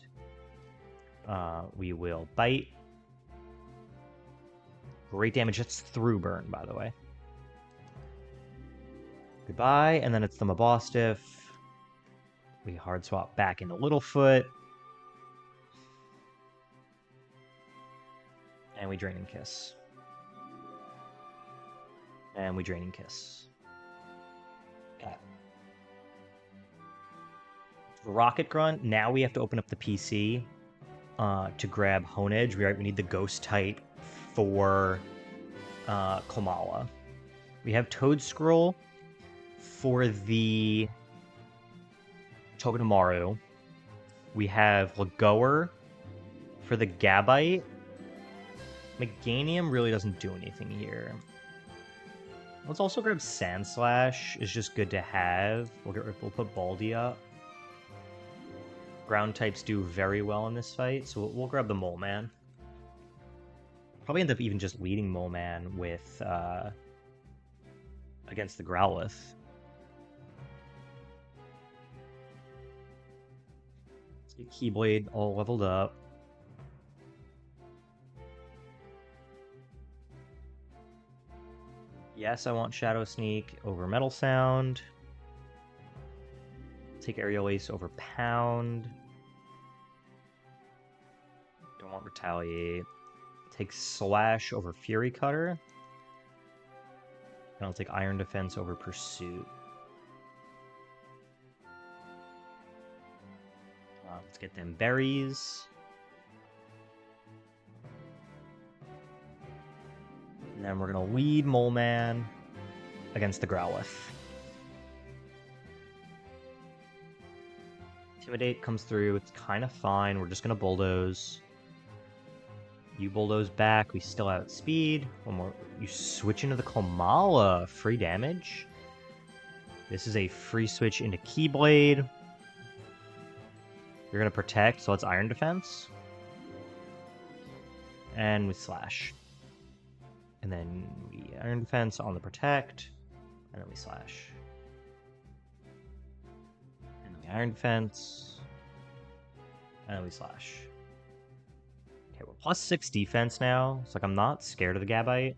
we will Bite. Great damage. That's through burn, by the way. Goodbye, and then it's the Mabostiff. We hard swap back into Littlefoot. And we Draining Kiss. And we Draining Kiss. Okay. Rocket Grunt, now we have to open up the PC to grab Honedge. We need the Ghost type for Klamala. We have Toad Scroll for the Togedemaru. We have Lagoer for the Gabite. Meganium really doesn't do anything here. Let's also grab Sand Slash. It's just good to have. We'll put Baldy up. Ground types do very well in this fight, so we'll grab the Mole Man. Probably end up even just leading Mole Man with against the Growlithe. Let's get Keyblade all leveled up. Yes, I want Shadow Sneak over Metal Sound. Take Aerial Ace over Pound. Don't want Retaliate. Take Slash over Fury Cutter. And I'll take Iron Defense over Pursuit. Let's get them berries. And then we're going to lead Mole Man against the Growlithe. Intimidate comes through. It's kind of fine. We're just going to Bulldoze. You Bulldoze back. We still outspeed. One more. You switch into the Klamala. Free damage. This is a free switch into Keyblade. You're going to protect, so it's Iron Defense. And we Slash. And then we Iron Defense on the Protect. And then we Slash. And then we Iron Defense. And then we Slash. Okay, we're +6 defense now. It's like I'm not scared of the Gabite.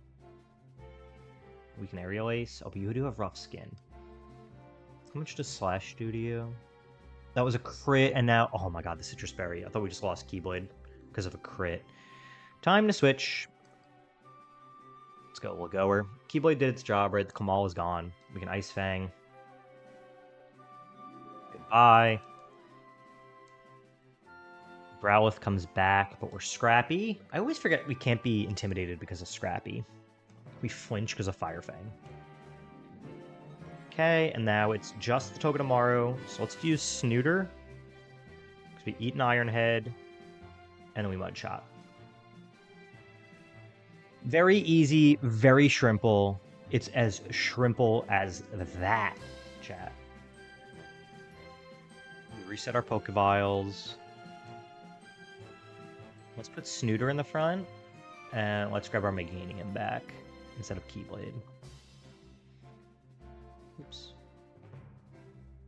We can Aerial Ace. Oh, but you do have Rough Skin. How much does Slash do to you? That was a crit, and now... Oh my god, the Citrus Berry. I thought we just lost Keyblade because of a crit. Time to switch. Let's go, we'll go her. Keyblade did its job, right? The Kamal is gone. We can Ice Fang. Goodbye. Growlithe comes back, but we're Scrappy. I always forget we can't be intimidated because of Scrappy. We flinch because of Fire Fang. Okay, and now it's just the Togedemaru. So let's use Snooter. Because we eat an Iron Head, and then we Mud Shot. Very easy, very shrimple. It's as shrimple as that, chat. We reset our Pokevials. Let's put Snooter in the front, and let's grab our Meganium back instead of Keyblade. Oops.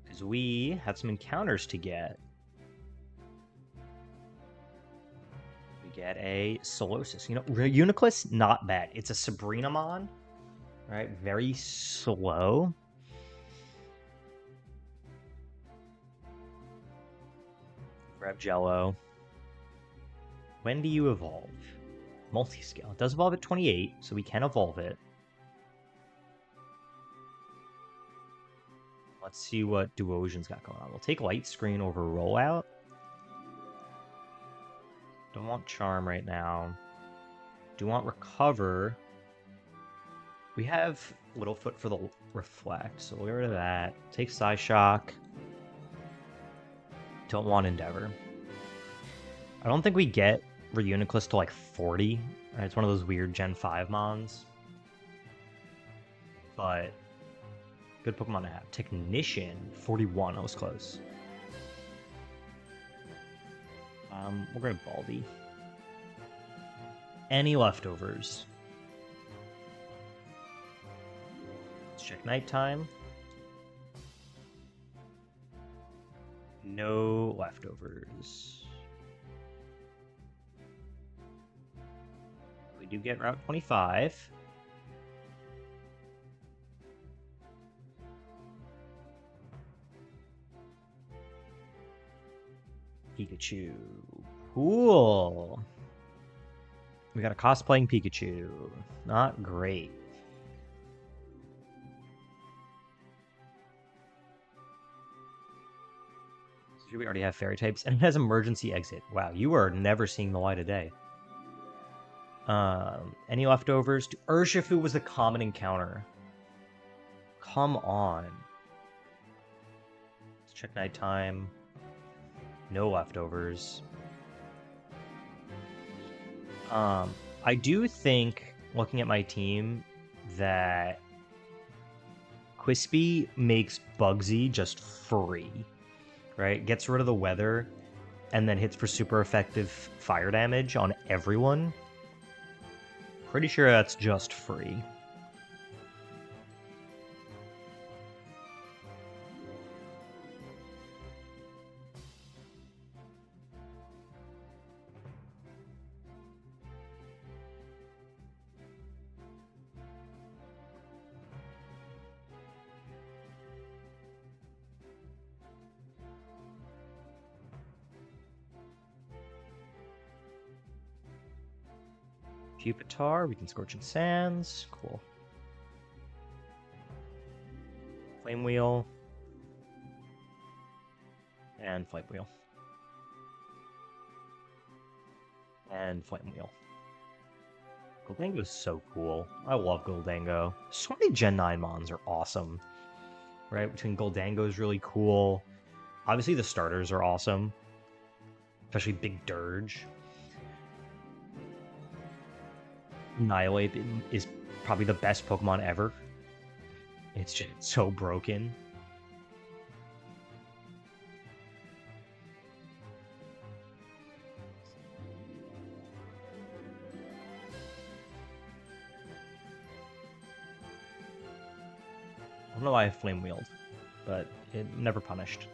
Because we have some encounters to get. Get a Solosis. You know, Uniclus, not bad. It's a Sabrinamon. Right? Very slow. Grab Jello. When do you evolve? Multiscale. It does evolve at 28, so we can evolve it. Let's see what Duosion's got going on. We'll take Light Screen over Rollout. Don't want Charm right now. Do want Recover. We have Littlefoot for the Reflect, so we'll get rid of that. Take Psyshock. Don't want Endeavor. I don't think we get Reuniclus to like 40. Right? It's one of those weird Gen 5 mons. But good Pokemon to have. Technician, 41. I was close. We're going to Baldy. Any leftovers? Let's check nighttime. No leftovers. We do get Route 25. Pikachu. Cool. We got a cosplaying Pikachu. Not great. So we already have fairy types, and it has emergency exit. Wow, you are never seeing the light of day. Any leftovers? Urshifu was the common encounter. Come on. Let's check nighttime. No leftovers. I do think, looking at my team, that Quispy makes Bugsy just free, right? Gets rid of the weather, and then hits for super effective fire damage on everyone. Pretty sure that's just free. Pupitar, we can Scorching Sands. Cool. Flame Wheel. And Flame Wheel. And Flame Wheel. Goldango is so cool. I love Goldango. So many Gen 9 Mons are awesome. Right? Between Goldango is really cool. Obviously the starters are awesome. Especially Big Dirge. Annihilate is probably the best Pokemon ever. It's just so broken. I don't know why I Flame Wheeled, but it never punished.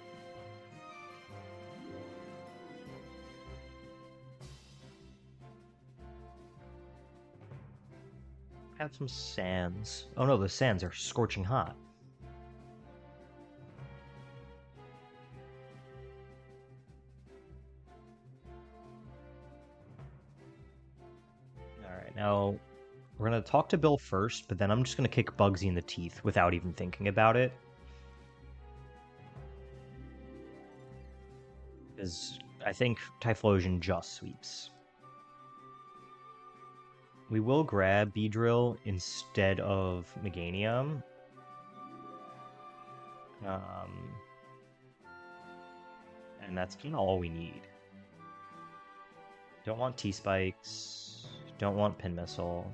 Have some sands. Oh no, the sands are scorching hot. Alright, now we're going to talk to Bill first, but then I'm just going to kick Bugsy in the teeth without even thinking about it. Because I think Typhlosion just sweeps. We will grab Beedrill instead of Meganium. And that's kind of all we need. Don't want T-Spikes. Don't want Pin Missile.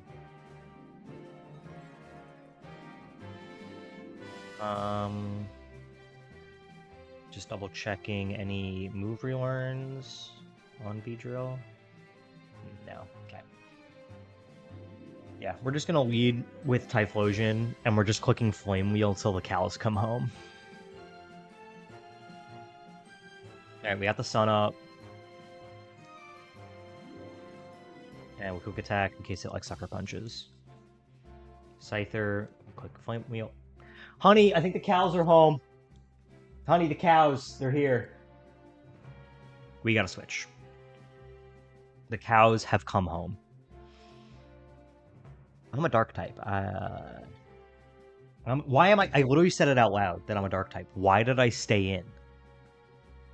Just double checking any move relearns on Beedrill. No, okay. Yeah, we're just gonna lead with Typhlosion, and we're just clicking Flame Wheel until the cows come home. Alright, we got the sun up. And we quick attack in case it like sucker punches. Scyther, click Flame Wheel. Honey, I think the cows are home. Honey, the cows, they're here. We gotta switch. The cows have come home. I'm a dark type. Why am I literally said it out loud that I'm a dark type. Why did I stay in?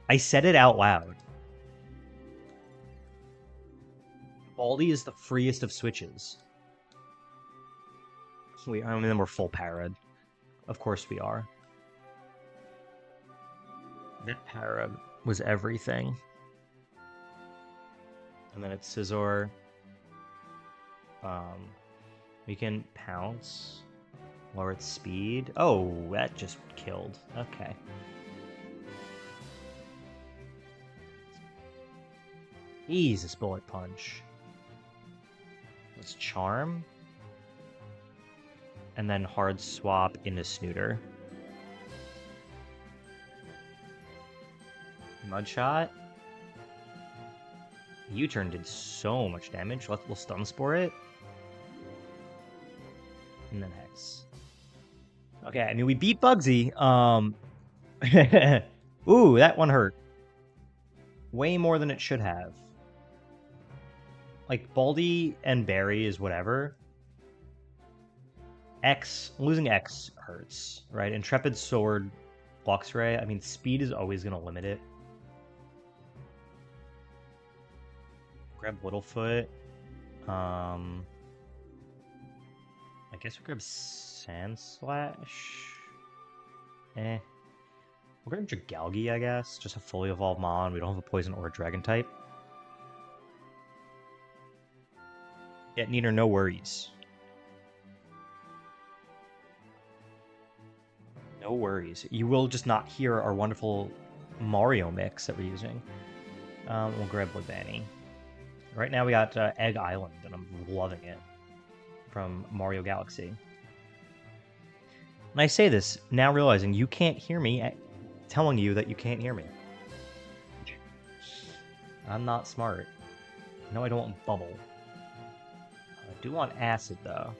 I said it out loud. Baldi is the freest of switches. I mean, we're full parad. Of course we are. That parad was everything. And then it's Scizor. We can pounce. Lower its speed. Oh, that just killed. Okay. Jesus, Bullet Punch. Let's Charm. And then Hard Swap into Snooter. Mudshot. U-turn did so much damage. We'll Stun Spore it. And then Hex. Okay, I mean, we beat Bugsy. Ooh, that one hurt. Way more than it should have. Like, Baldi and Barry is whatever. Losing X hurts, right? Intrepid Sword, Luxray, I mean, speed is always going to limit it. Grab Littlefoot. I guess we grab Sandslash. We'll grab Dragalge, I guess. Just a fully evolved Mon. We don't have a Poison or a Dragon type. Yeah, Nina, no worries. No worries. You will just not hear our wonderful Mario mix that we're using. We'll grab Levani. Right now we got Egg Island, and I'm loving it, from Mario Galaxy. And I say this, now realizing you can't hear me, telling you that you can't hear me. I'm not smart. No, I don't want Bubble. I do want Acid, though.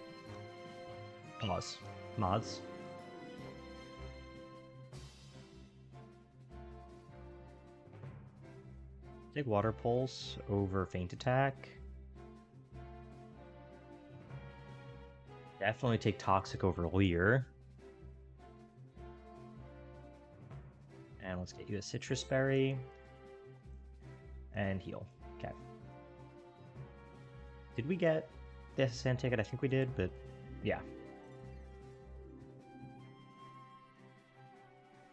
Mods. Take Water Pulse over Faint Attack. Definitely take Toxic over Leer. And let's get you a Citrus Berry. And heal. Okay. Did we get this sand ticket? I think we did, but yeah.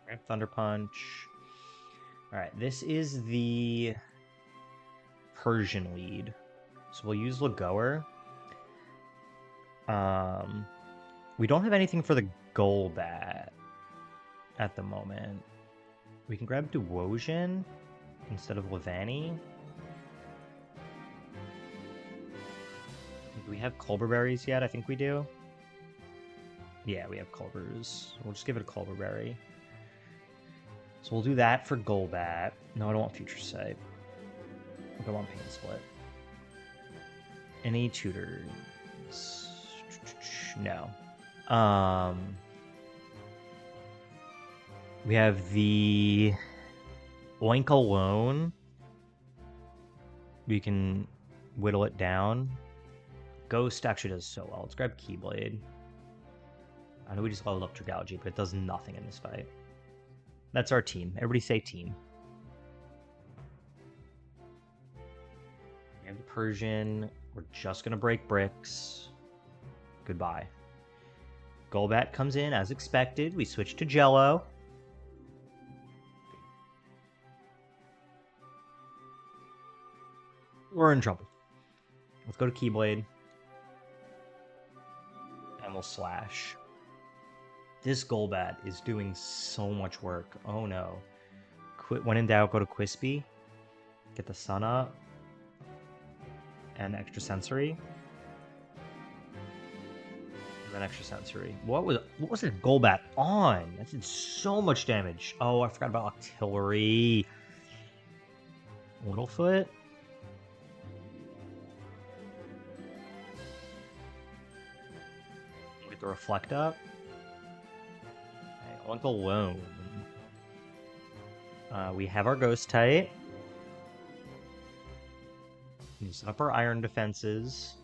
Grab Thunder Punch. Alright, this is the Persian lead. So we'll use Lagoer. We don't have anything for the Golbat at the moment. We can grab Duosion instead of Levani. Do we have Culber Berries yet? I think we do. Yeah, we have Culbers. We'll just give it a Culber Berry. So we'll do that for Golbat. No, I don't want Future Sight. I don't want Pain Split. Any tutors? No. We have the Oink alone. We can whittle it down. Ghost actually does so well. Let's grab Keyblade. I know we just leveled up Dragology, but it does nothing in this fight. That's our team. Everybody say team. We have the Persian. We're just going to break bricks. Goodbye. Golbat comes in as expected. We switch to Jello. We're in trouble. Let's go to Keyblade. And we'll slash. This Golbat is doing so much work. Oh no. When in doubt, go to Quispy. Get the sun up. And extra sensory. And then extra sensory. What was this Golbat on? That did so much damage. Oh, I forgot about Octillery. Littlefoot. Get the Reflect up. Oink alone. We have our Ghost type. We set up our Iron defenses.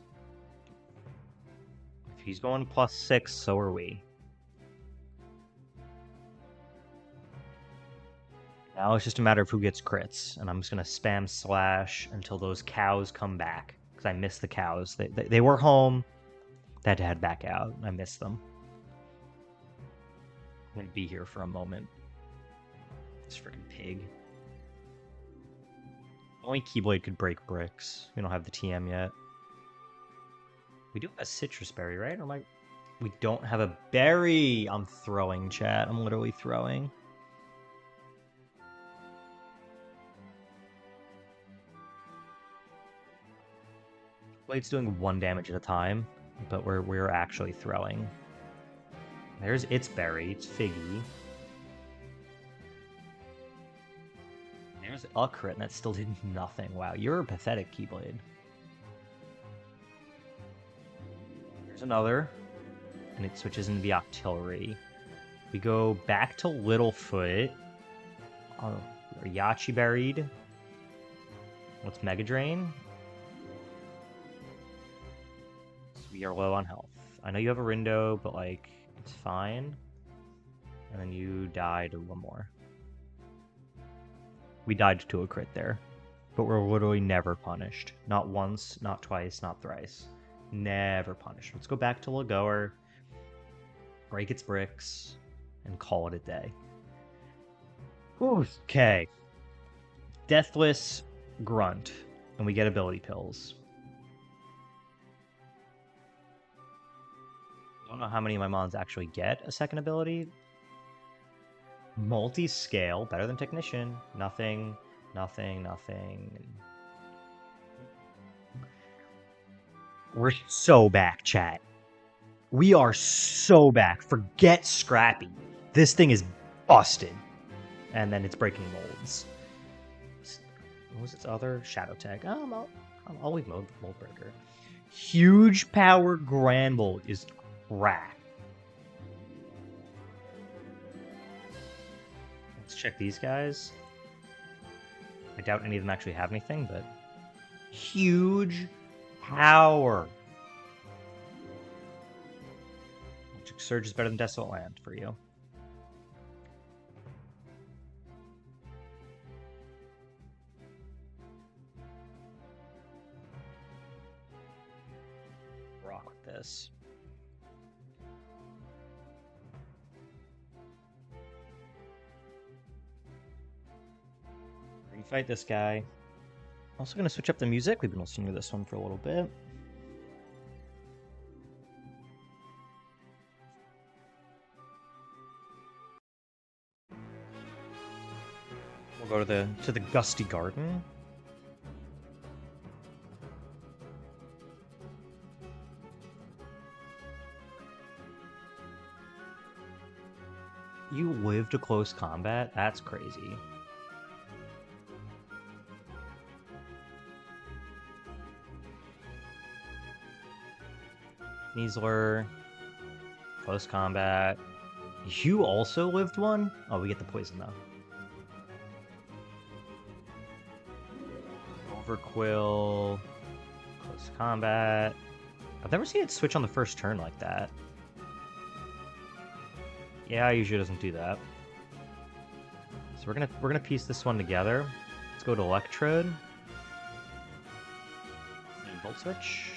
If he's going +6, so are we. Now it's just a matter of who gets crits, and I'm just going to spam slash until those cows come back, because I miss the cows. They were home. They had to head back out. I missed them. I'm going to be here for a moment. This freaking pig. Only Keyblade could break bricks. We don't have the TM yet. We do have a Citrus Berry, right? Or we don't have a berry! I'm throwing, chat. I'm literally throwing. Blade's doing 1 damage at a time, but we're actually throwing. There's its berry. It's Figgy. There's a crit, and that still did nothing. Wow, you're a pathetic Keyblade. There's another, and it switches into the Octillery. We go back to Littlefoot. Oh, we're Yachi Berried. What's Mega Drain? So we are low on health. I know you have a Rindo, but like, it's fine. And then you die to one more. We died to a crit there. But we're literally never punished. Not once, not twice, not thrice. Never punished. Let's go back to Lagoer, break its bricks, and call it a day. Okay. Deathless Grunt. And we get ability pills. don't know how many of my mons actually get a second ability. Multi-scale, better than Technician. Nothing, nothing, nothing. We're so back, chat. We are so back. Forget Scrappy. This thing is busted. And then it's breaking molds. What was its other? Shadow Tech. I'll leave Mold Breaker. Huge Power Granbull is cracked. Let's check these guys. I doubt any of them actually have anything, but huge power. Electric Surge is better than Desolate Land for you. Rock with this. Fight this guy. Also going to switch up the music. We've been listening to this one for a little bit. We'll go to the Gusty Garden. You live to close combat? That's crazy. Sneasler, close combat. You also lived one? Oh, we get the poison though. Overquill, close combat. I've never seen it switch on the first turn like that. Yeah, it usually doesn't do that. So we're gonna piece this one together. Let's go to Electrode. And Volt Switch.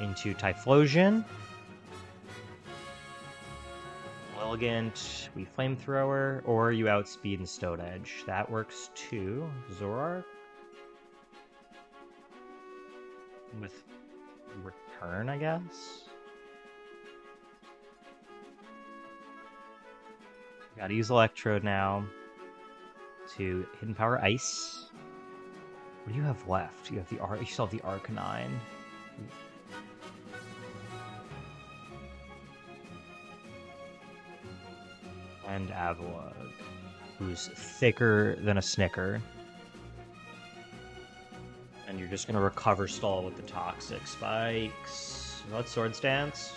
Into Typhlosion. Elegant. We Flamethrower. Or you outspeed and Stone Edge. That works too. Zoroark. With Return, I guess. Gotta use Electrode now. To Hidden Power Ice. What do you have left? You have the you still have the Arcanine. And Avalugg, who's thicker than a Snicker. And you're just gonna recover stall with the Toxic Spikes. Let's Swords Dance.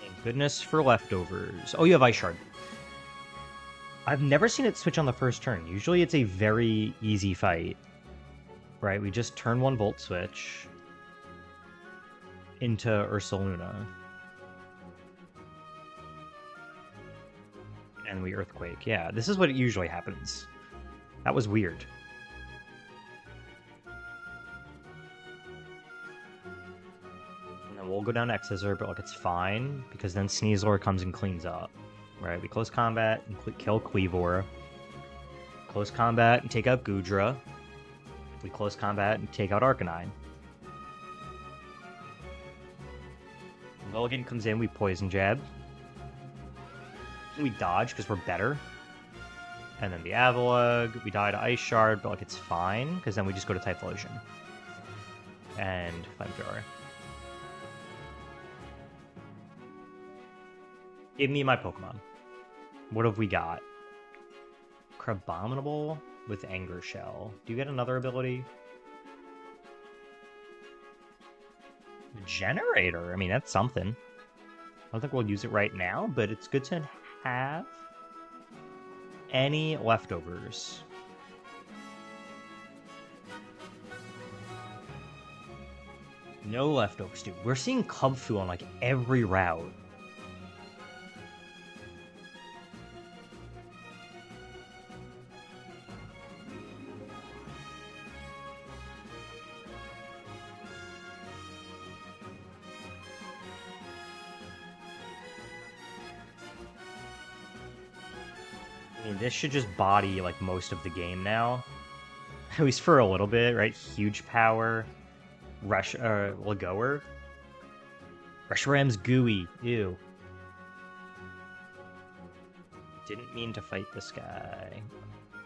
Thank goodness for leftovers. Oh, you have Ice Shard. I've never seen it switch on the first turn. Usually it's a very easy fight. Right, we just turn one Volt Switch into Ursaluna. And we Earthquake. Yeah, this is what it usually happens. That was weird. And then we'll go down to X-Scissor, but like it's fine, because then Sneasler comes and cleans up. Right, we close combat and kill Quivor. Close combat and take out Goodra. We close combat and take out Arcanine. Mulligan comes in, we Poison Jab. We dodge because we're better. And then the Avalugg, we die to Ice Shard, but like it's fine, because then we just go to Typhlosion. And Flamethrower. Give me my Pokemon. What have we got? Crabominable with Anger Shell. Do you get another ability? Generator. I mean, that's something. I don't think we'll use it right now, but it's good to have any leftovers. No leftovers, dude. We're seeing Kubfu on like every route. I mean, this should just body like most of the game now. At least for a little bit, right? Huge power. Rush, Lagoer. Reshiram's gooey. Ew. Didn't mean to fight this guy.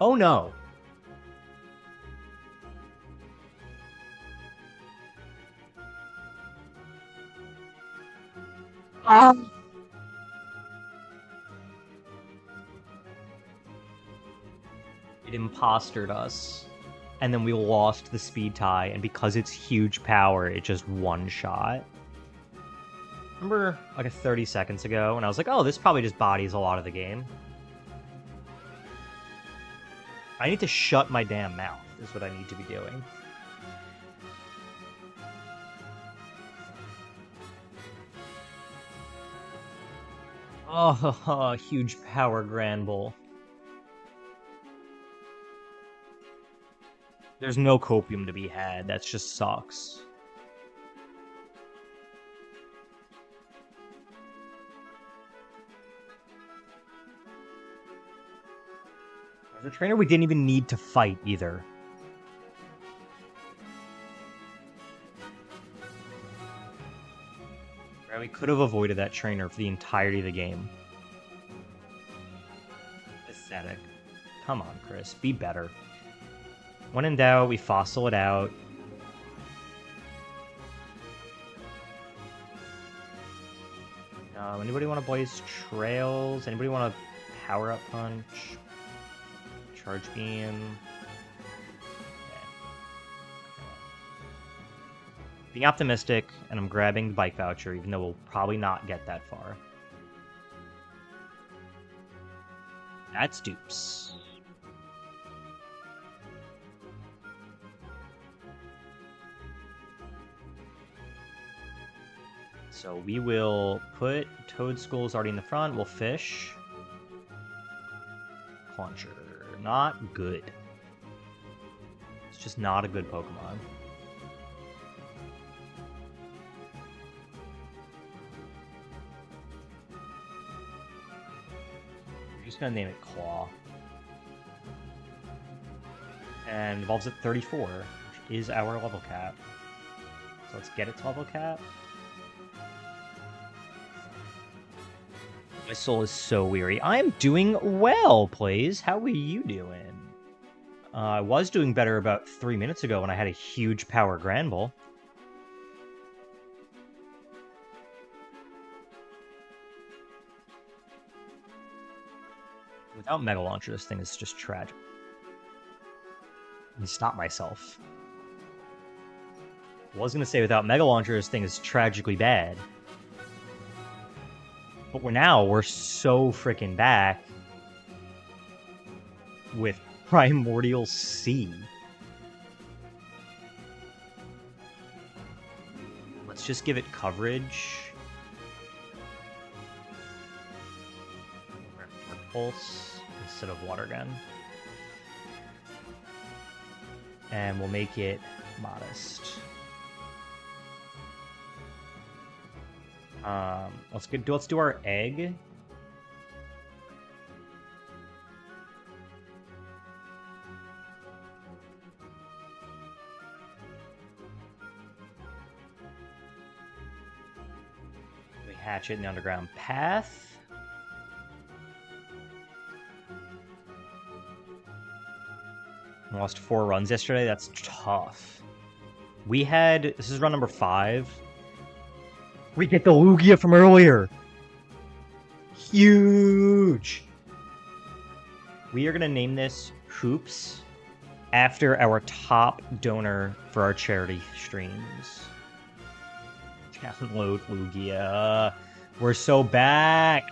Oh no! It impostered us. And then we lost the speed tie, and because it's huge power, it just one-shot. Remember, like 30 seconds ago, and I was like, oh, this probably just bodies a lot of the game. I need to shut my damn mouth, is what I need to be doing. Oh, huge power Granbull. There's no copium to be had. That just sucks. There's a trainer we didn't even need to fight either. Right, we could have avoided that trainer for the entirety of the game. Pathetic. Come on, Chris. Be better. When in doubt, we fossil it out. Anybody want to blaze trails? Anybody want to power up punch? Charge beam? Yeah. Being optimistic, and I'm grabbing the bike voucher, even though we'll probably not get that far. That's dupes. So we will put Toadskull's already in the front. We'll fish. Clauncher. Not good. It's just not a good Pokemon. We're just gonna name it Claw. And evolves at 34, which is our level cap. So let's get its level cap. My soul is so weary. I am doing well, Plays. How are you doing? I was doing better about 3 minutes ago when I had a huge power Granbull. Without Mega Launcher, this thing is just tragic. Let me stop myself. I was gonna say without Mega Launcher, this thing is tragically bad. But we're so freaking back with Primordial C. Let's just give it coverage. Pulse instead of Water Gun. And we'll make it modest. Let's do our egg. We hatch it in the underground path. We lost 4 runs yesterday. That's tough. This is run number 5. We get the Lugia from earlier. Huge. We are going to name this Hoops after our top donor for our charity streams. Download Lugia. We're so back.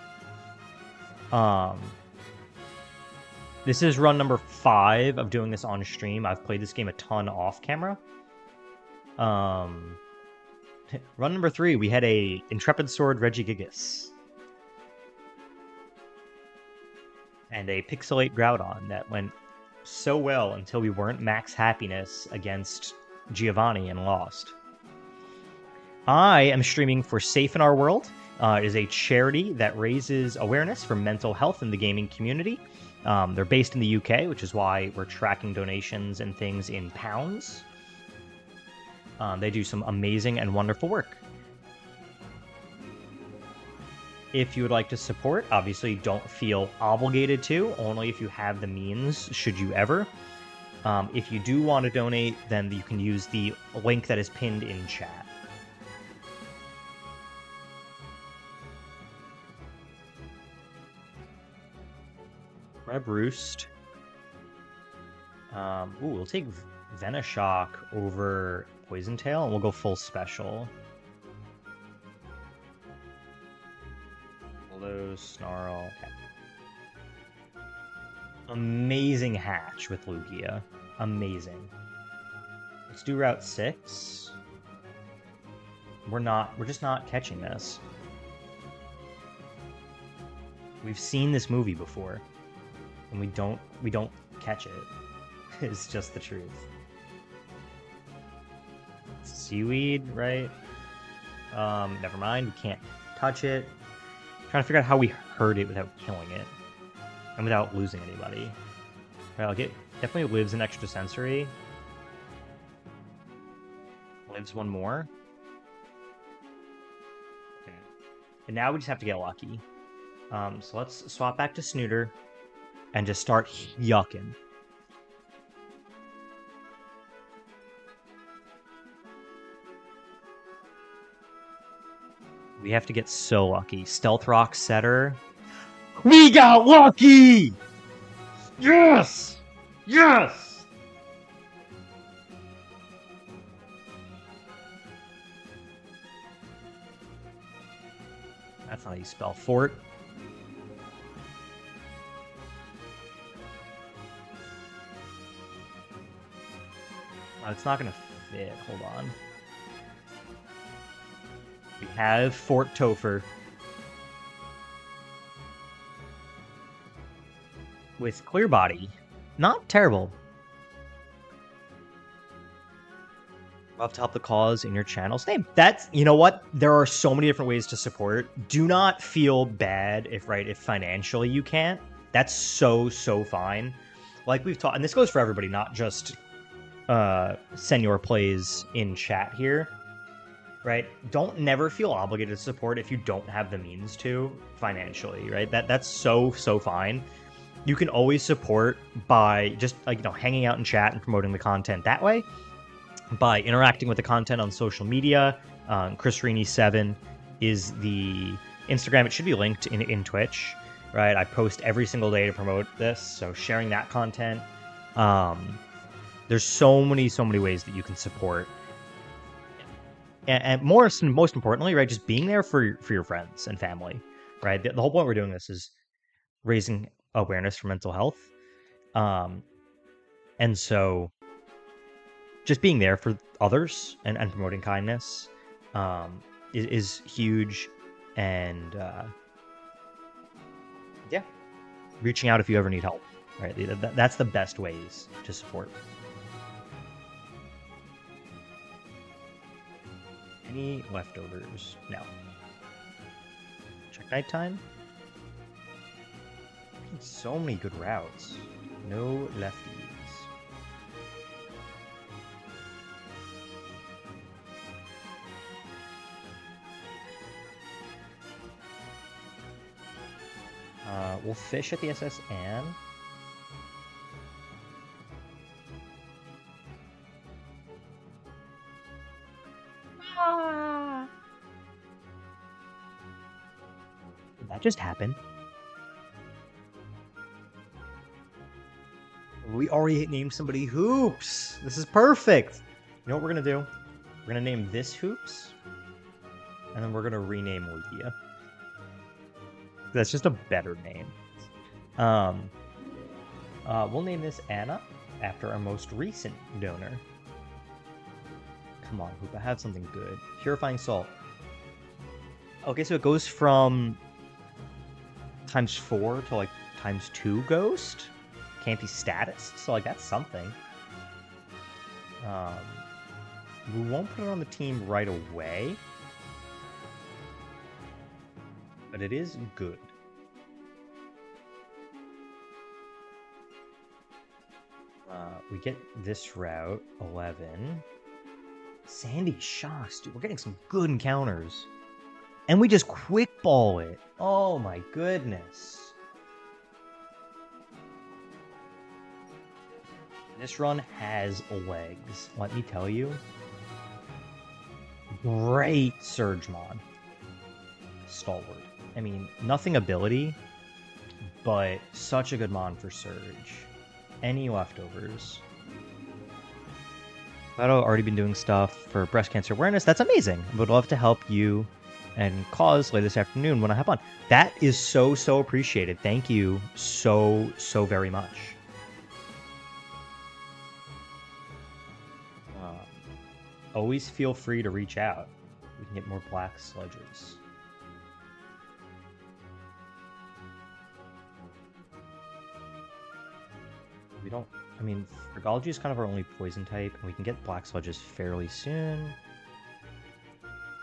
This is run number 5 of doing this on stream. I've played this game a ton off camera. Run number 3, we had a Intrepid Sword Regigigas. And a Pixelate Groudon that went so well until we weren't max happiness against Giovanni and lost. I am streaming for Safe in Our World. It is a charity that raises awareness for mental health in the gaming community. They're based in the UK, which is why we're tracking donations and things in pounds. They do some amazing and wonderful work. If you would like to support, obviously don't feel obligated to, only if you have the means, should you ever. If you do want to donate, then you can use the link that is pinned in chat. Grab Roost. We'll take Venoshock over Poison Tail, and we'll go full special. Hello, Snarl. Okay. Amazing hatch with Lugia. Amazing. Let's do Route 6. We're just not catching this. We've seen this movie before, and we don't catch it. It's just the truth. Seaweed, right? Never mind. We can't touch it. Trying to figure out how we hurt it without killing it, and without losing anybody. Right, I'll get definitely lives an extrasensory. Lives one more. Okay. And now we just have to get lucky. So let's swap back to Snooter and just start yucking. We have to get so lucky. Stealth Rock Setter. We got lucky! Yes! Yes! That's how you spell fort. It's not gonna fit. Hold on. We have Fort Topher. With Clear Body. Not terrible. Love to help the cause in your channel's name. That's, you know what? There are so many different ways to support. Do not feel bad if financially you can't. That's so fine. Like we've taught, and this goes for everybody, not just Senior Plays in chat here. Right? Don't never feel obligated to support if you don't have the means to financially, right? That's so fine. You can always support by just hanging out in chat and promoting the content that way, by interacting with the content on social media. Chris Rini 7 is the Instagram. It should be linked in Twitch, right? I post every single day to promote this, so sharing that content. There's so many ways that you can support. And most importantly, right, just being there for your friends and family, right? The whole point we're doing this is raising awareness for mental health. And so just being there for others and promoting kindness is huge. And yeah, reaching out if you ever need help, right? That's the best ways to support. Any leftovers? No. Check nighttime. So many good routes. No lefties. We'll fish at the SS Anne. Did that just happen? We already named somebody Hoops. This is perfect. You know what we're gonna do? We're gonna name this Hoops, and then we're gonna rename Lugia. That's just a better name. We'll name this Anna after our most recent donor. Come on, Hoop, I have something good. Purifying Salt. Okay, so it goes from ×4 to ×2 Ghost. Can't be status, so that's something. We won't put it on the team right away, but it is good. We get this route, 11. Sandy Shocks, dude. We're getting some good encounters. And we just quick ball it. Oh my goodness. This run has legs, let me tell you. Great Surge mod. Stalwart. I mean, nothing ability, but such a good mod for Surge. Any leftovers? I've already been doing stuff for breast cancer awareness. That's amazing. I would love to help you and Cause later this afternoon when I hop on. That is so appreciated. Thank you so very much. Always feel free to reach out. We can get more black sludges. We don't... I mean, Frigology is kind of our only poison type, and we can get black sludges fairly soon.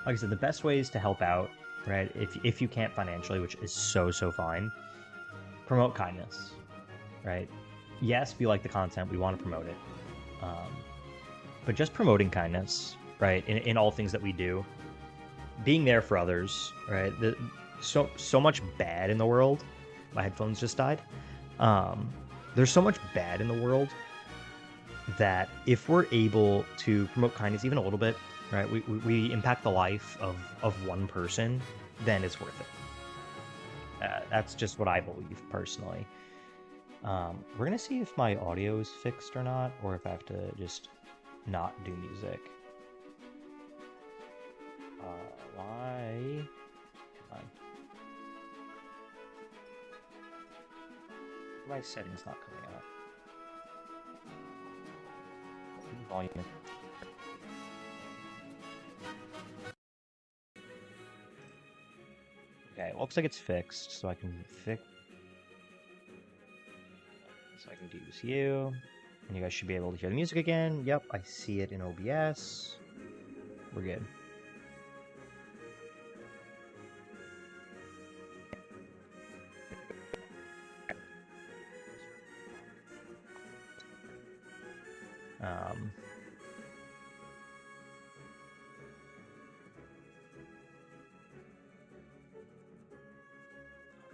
Like I said, the best way is to help out, right? If you can't financially, which is so fine, promote kindness, right? Yes, we like the content, we want to promote it. But just promoting kindness, right, in all things that we do, being there for others, right? So much bad in the world. My headphones just died. There's so much bad in the world that if we're able to promote kindness even a little bit, right, we impact the life of one person, then it's worth it. That's just what I believe personally. We're gonna see if my audio is fixed or not, or if I have to just not do music. Why? Come on. My settings not coming out. Volume. Okay, it looks like it's fixed, so I can use you. And you guys should be able to hear the music again. Yep, I see it in OBS. We're good.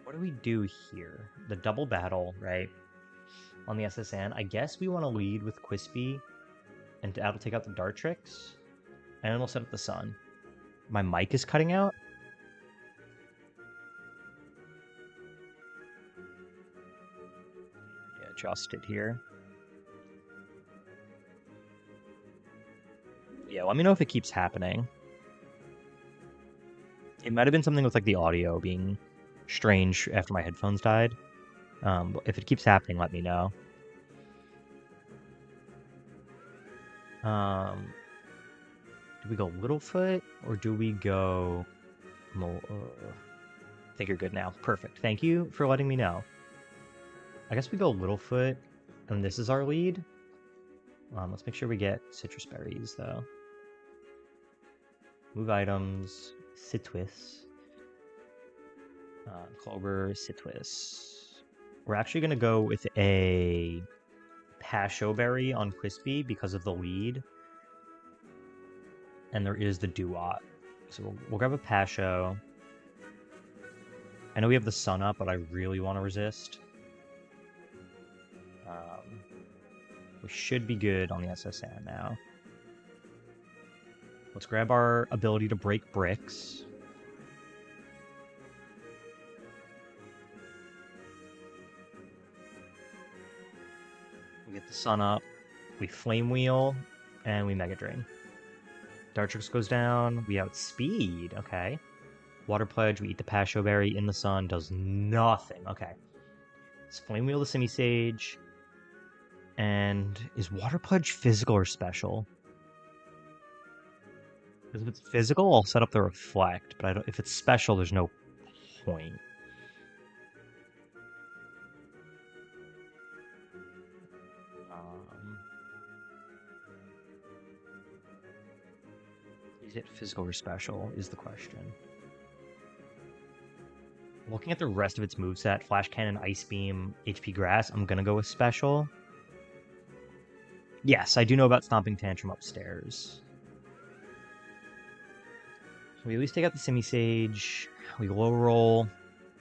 What do we do here? The double battle, right? On the SSN. I guess we want to lead with Quispy, and that'll take out the Dartrix, and then we'll set up the Sun. My mic is cutting out. Yeah, adjust it here. Yeah, let me know if it keeps happening. It might have been something with like the audio being strange after my headphones died. But if it keeps happening, let me know. Do we go Littlefoot or do we go more? I think you're good now. Perfect. Thank you for letting me know. I guess we go Littlefoot, and this is our lead. Let's make sure we get citrus berries though. Move items, Citrus. Clover, Citrus. We're actually going to go with a Pasho Berry on Crispy because of the lead. And there is the Dewott. So we'll grab a Pasho. I know we have the Sun up, but I really want to resist. We should be good on the SSN now. Let's grab our ability to break bricks. We get the Sun up, we Flame Wheel, and we Mega Drain. Dartrix goes down, we outspeed, okay. Water Pledge, we eat the Pasho Berry in the Sun, does nothing, okay. Let's Flame Wheel the Simisage, and is Water Pledge physical or special? Because if it's physical, I'll set up the Reflect, but if it's special, there's no point. Is it physical or special is the question. Looking at the rest of its moveset, Flash Cannon, Ice Beam, HP Grass, I'm gonna go with special. Yes, I do know about Stomping Tantrum upstairs. So we at least take out the Simisage. We low roll.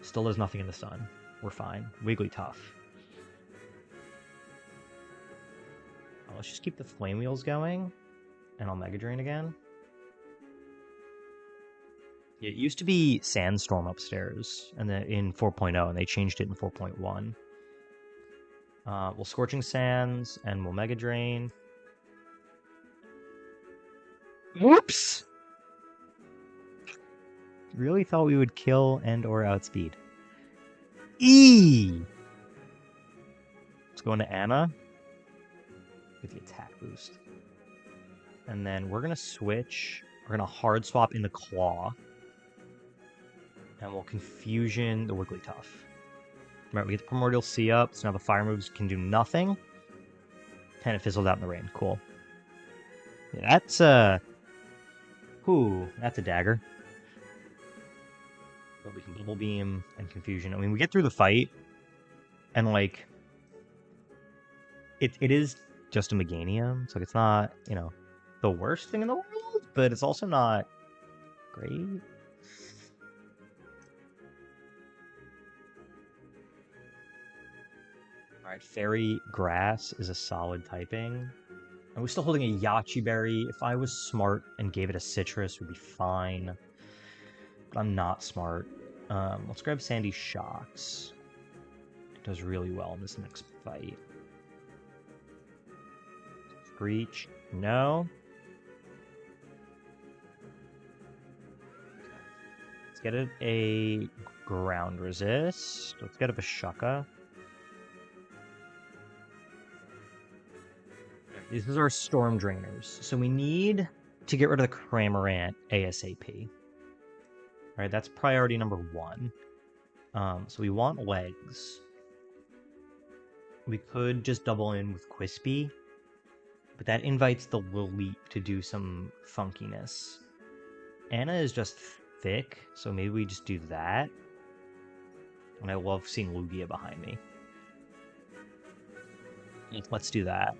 Still does nothing in the sun. We're fine. Wigglytuff. Let's just keep the Flame Wheels going. And I'll Mega Drain again. It used to be Sandstorm upstairs and then in 4.0, and they changed it in 4.1. We'll Scorching Sands, and we'll Mega Drain. Whoops! Really thought we would kill and or outspeed. Let's go into Anna. Get the attack boost. And then we're going to switch. We're going to hard swap into Claw. And we'll Confusion the Wigglytuff. Right, we get the Primordial Sea up, so now the fire moves can do nothing. And it fizzled out in the rain. Cool. Yeah, that's that's a dagger. But we can Double Beam and Confusion. I mean, we get through the fight, and like, it is just a Meganium, so it's not, you know, the worst thing in the world, but it's also not great. Alright, Fairy Grass is a solid typing. And we're still holding a Yachi Berry. If I was smart and gave it a Citrus, we'd be fine. But I'm not smart. Let's grab Sandy Shocks. It does really well in this next fight. Screech, no. Let's get it a Ground Resist. Let's get a Vishuka. These are our Storm Drainers. So we need to get rid of the Cramorant ASAP. Alright, that's priority number 1. So we want legs. We could just double in with Quispy, but that invites the Lileep to do some funkiness. Anna is just thick, so maybe we just do that. And I love seeing Lugia behind me. Let's do that.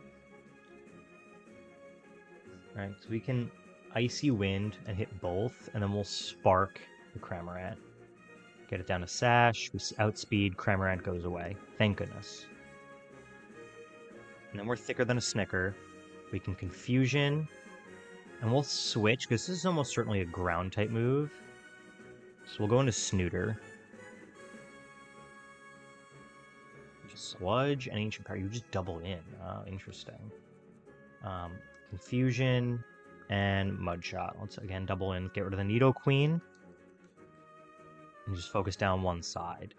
Alright, so we can Icy Wind and hit both, and then we'll Spark the Cramorant. Get it down to Sash, we outspeed, Cramorant goes away. Thank goodness. And then we're thicker than a Snicker. We can Confusion, and we'll switch, because this is almost certainly a Ground-type move. So we'll go into Snooter. Just Sludge and Ancient Power. You just double in. Interesting. Confusion and Mudshot. Let's again double in. Get rid of the Nidoqueen. And just focus down one side.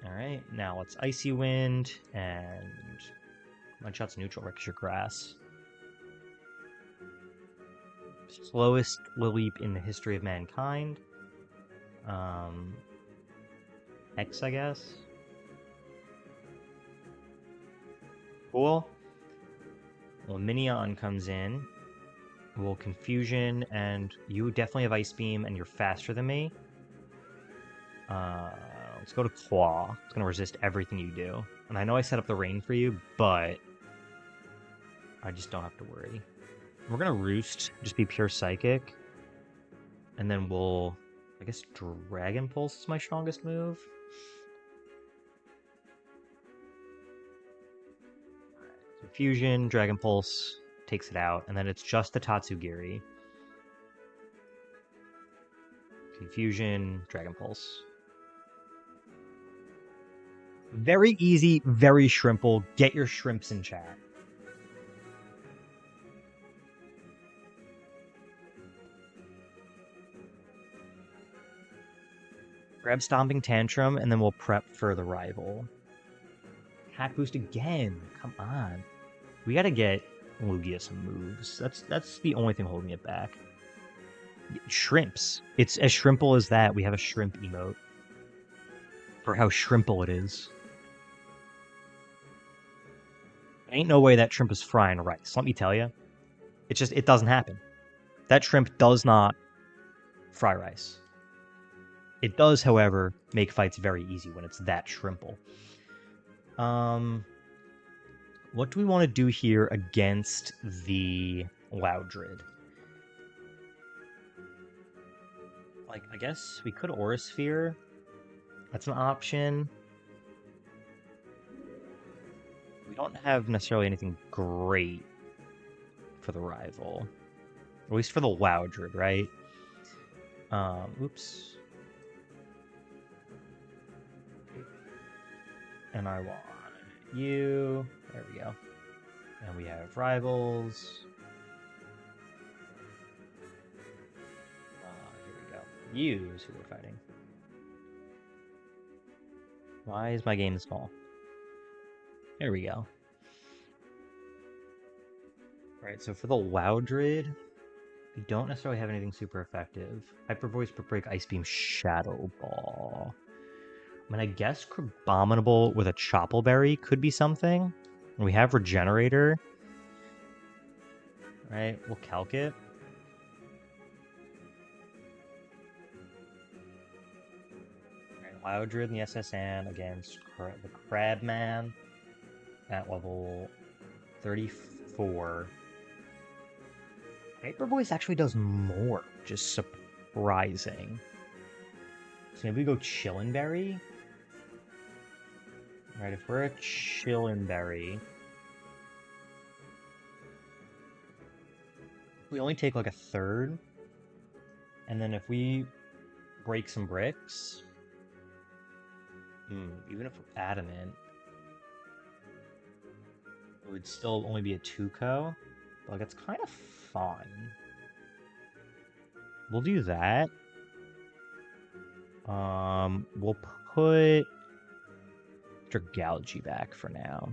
Alright, now let's Icy Wind and Mudshot's neutral, right? 'Cause you're grass. Slowest Lileep in the history of mankind. X, I guess. Cool. Well, Minion comes in. We'll Confusion, and you definitely have Ice Beam, and you're faster than me. Let's go to Claw. It's going to resist everything you do. And I know I set up the rain for you, but I just don't have to worry. We're going to Roost, just be pure Psychic. And then we'll, I guess, Dragon Pulse is my strongest move. Confusion, Dragon Pulse takes it out, and then it's just the Tatsugiri. Confusion, Dragon Pulse. Very easy, very shrimple. Get your shrimps in chat. Grab Stomping Tantrum, and then we'll prep for the rival. Hack Boost again. Come on. We gotta get Lugia some moves. That's the only thing holding it back. Shrimps. It's as shrimple as that. We have a shrimp emote. For how shrimple it is. Ain't no way that shrimp is frying rice. Let me tell you. It doesn't happen. That shrimp does not fry rice. It does, however, make fights very easy when it's that shrimple. What do we want to do here against the Loudred? Like, I guess we could Aura Sphere. That's an option. We don't have necessarily anything great for the rival. At least for the Loudred, right? Oops. And I want you. There we go. And we have rivals. Here we go. You is who we're fighting. Why is my game small? There we go. Right, so for the Loudred, we don't necessarily have anything super effective. Hyper Voice, Brick Break, Ice Beam, Shadow Ball. I mean, I guess Crabominable with a Choppleberry could be something. We have Regenerator. Right, we'll calc it. Right, Loudred in the SSN against the Crabman at level 34. Hyper Voice actually does more, which is surprising. So maybe we go Chillinberry. Right, if we're a Chillinberry, we only take like a third. And then if we break some bricks, even if we're adamant, it would still only be a 2-co. Like, it's kind of fun. We'll do that. We'll put Dragalge back for now.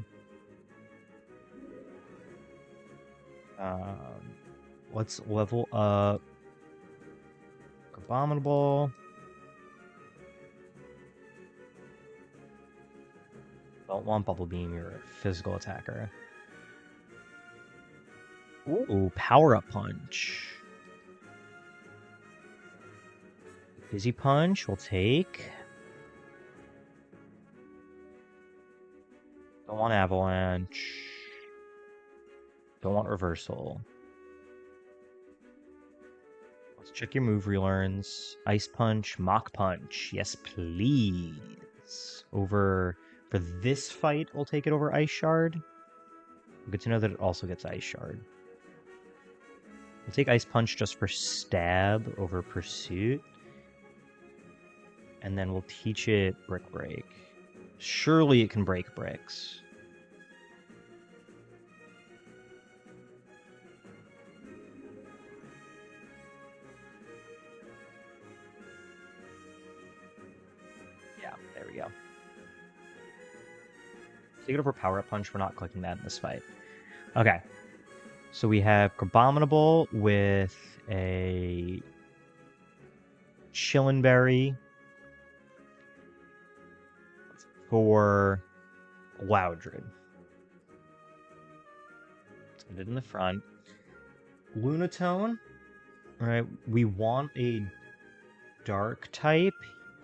Let's level up Abominable. Don't want Bubble Beam, you're a physical attacker. Ooh, Power Up Punch. Busy Punch, we'll take. Don't want Avalanche. Don't want Reversal. Let's check your move relearns. Ice Punch, Mach Punch. Yes, please. For this fight, we'll take it over Ice Shard. Good to know that it also gets Ice Shard. We'll take Ice Punch just for stab over Pursuit. And then we'll teach it Brick Break. Surely it can break bricks. Yeah, there we go. Take it over Power Up Punch. We're not clicking that in this fight. Okay. So we have Crabominable with a Chillinberry for Loudred. Let's get it in the front. Lunatone. Alright, we want a dark type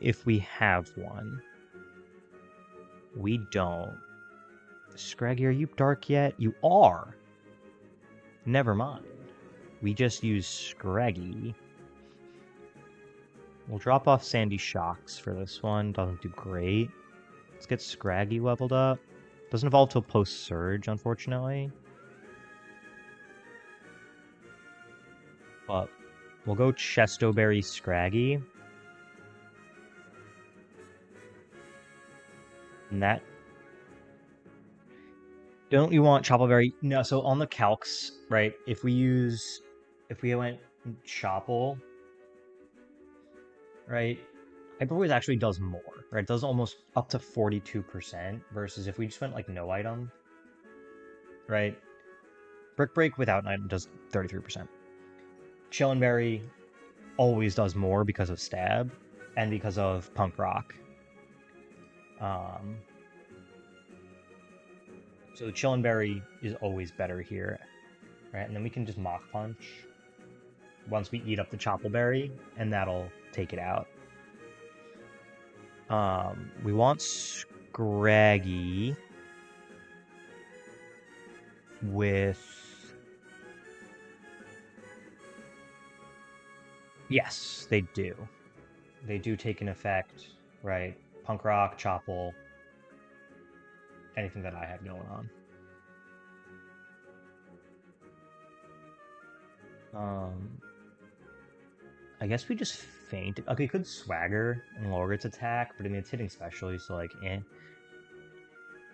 if we have one. We don't. Scraggy, are you dark yet? You are. Never mind. We just use Scraggy. We'll drop off Sandy Shocks for this one. Doesn't do great. Let's get Scraggy leveled up. Doesn't evolve till post-Surge, unfortunately. But we'll go Chestoberry Scraggy. And that... Don't you want Choppleberry? No, so on the calcs, right, if we went Chopple, right, Hyper Voice actually does more, right? It does almost up to 42%, versus if we just went, like, no item, right? Brick Break without an item does 33%. Chillinberry always does more because of Stab, and because of Punk Rock. So Chillinberry is always better here, right? And then we can just Mach Punch once we eat up the Choppleberry, and that'll take it out. We want Scraggy. with... Yes, they do. They do take an effect, right? Punk Rock, Chopple, anything that I had going on. I guess we just faint. Okay, could Swagger and lower its attack, but I mean it's hitting specially, so like eh.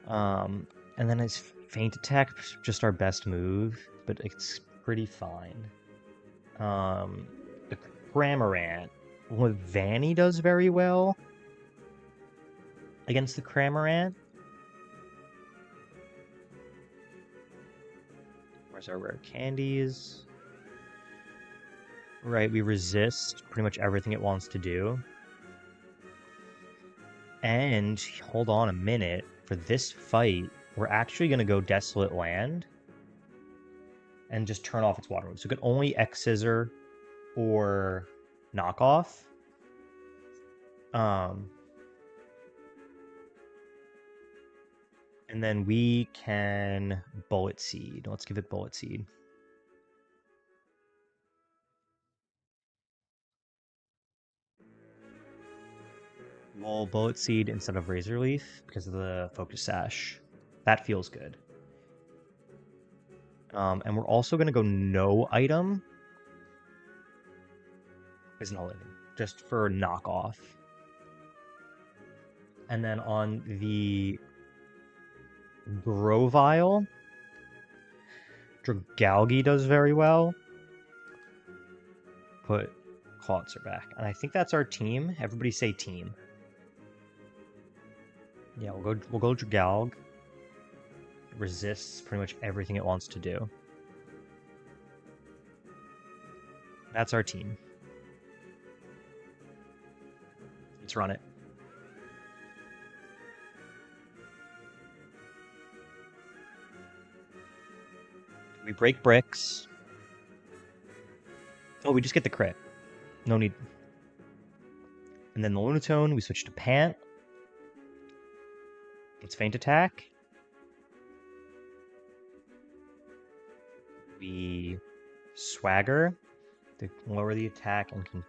And then his feint attack, just our best move, but it's pretty fine. The Cramorant, what Vanny does very well against the Cramorant. Where's our rare candies? Right, we resist pretty much everything it wants to do. And hold on a minute, for this fight, we're actually going to go Desolate Land and just turn off its water move. So it could only X Scissor or Knock Off. And then we can Bullet Seed. Let's give it Bullet Seed. We'll Bullet Seed instead of Razor Leaf because of the Focus Sash. That feels good. And we're also going to go no item. Is no item. Just for knockoff. And then on the Grovyle, Dragalge does very well. Put Clawitzer back. And I think that's our team. Everybody say team. Yeah, we'll go Dragalge. Resists pretty much everything it wants to do. That's our team. Let's run it. We break bricks. Oh, we just get the crit. No need. And then the Lunatone, we switch to Pant. Let's feint attack. We Swagger to lower the attack and can...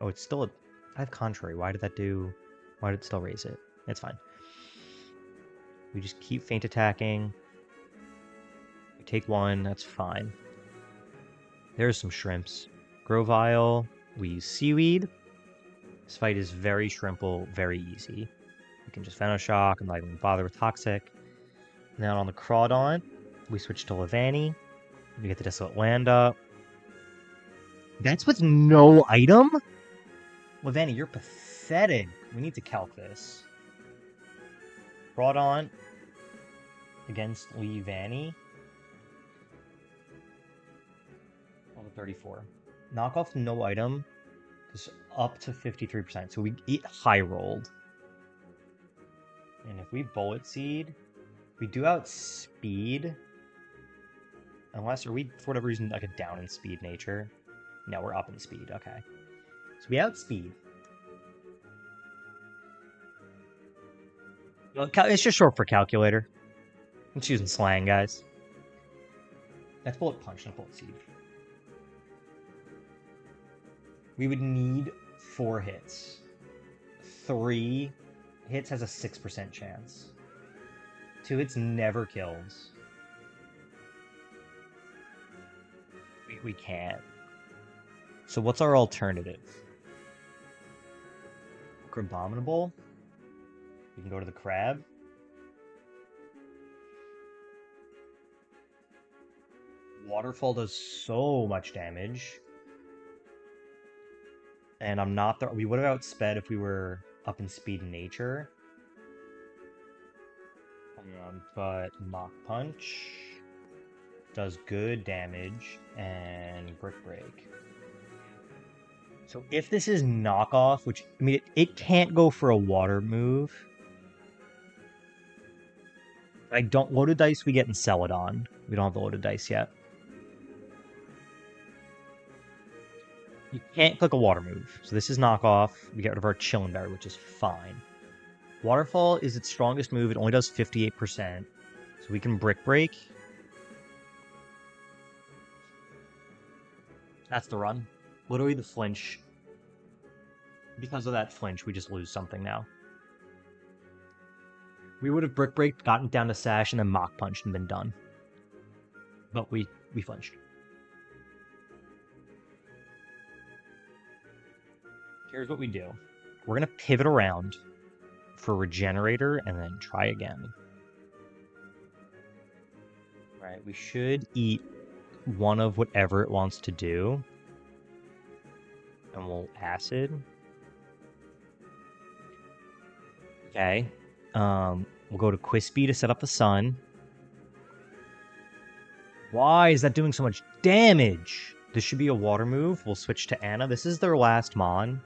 Oh, it's still a... I have Contrary. Why did that do... Why did it still raise it? It's fine. We just keep feint attacking. We take one. That's fine. There's some shrimps. Grovyle. We use Seaweed. This fight is very shrimple, very easy. We can just Venoshock. I'm not even bother with Toxic. Now on the Crawdaunt, we switch to Levani. We get the Desolate Land up. That's with no item? Levani, you're pathetic. We need to calc this. Crawdaunt against Levani. Level 34. Knock off no item is up to 53%. So it high rolled. And if we Bullet Seed, we do outspeed. Unless, are we, for whatever reason, like a down in speed nature? No, we're up in speed. Okay. So we outspeed. Well, it's just short for calculator. I'm just using slang, guys. That's Bullet Punch, not Bullet Seed. We would need 4 hits. 3 hits has a 6% chance. 2 hits never kills. We can't. So what's our alternative? Crabominable? We can go to the crab. Waterfall does so much damage. And I'm not there. We would have outsped if we were up in speed in nature. But Mach Punch does good damage and Brick Break. So if this is knockoff, which, I mean, it can't go for a water move. I don't... Loaded dice we get in Celadon. We don't have the loaded dice yet. You can't click a water move. So this is knockoff. We get rid of our Chillin' Berry, which is fine. Waterfall is its strongest move. It only does 58%. So we can Brick Break. That's the run. Literally the flinch. Because of that flinch, we just lose something now. We would have brick breaked, gotten down to Sash, and then Mach Punched and been done. But we flinched. Here's what we do. We're going to pivot around for Regenerator and then try again. Right, we should eat one of whatever it wants to do. And we'll Acid. Okay. We'll go to Quispy to set up the sun. Why is that doing so much damage? This should be a water move. We'll switch to Anna. This is their last Mon.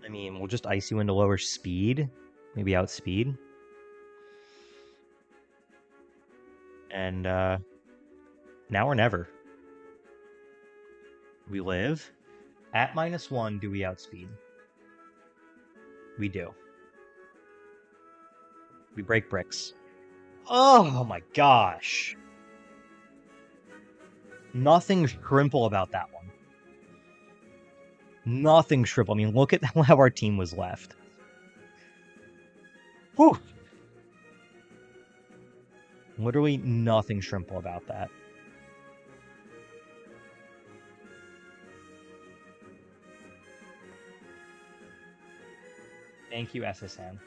I mean, we'll just Icy Wind to lower speed. Maybe outspeed. And, now or never. We live. At -1, do we outspeed? We do. We break bricks. Oh my gosh. Nothing shrimple about that one. Nothing shrimple. I mean, look at how our team was left. Whew. Literally nothing shrimple about that. Thank you, SSN.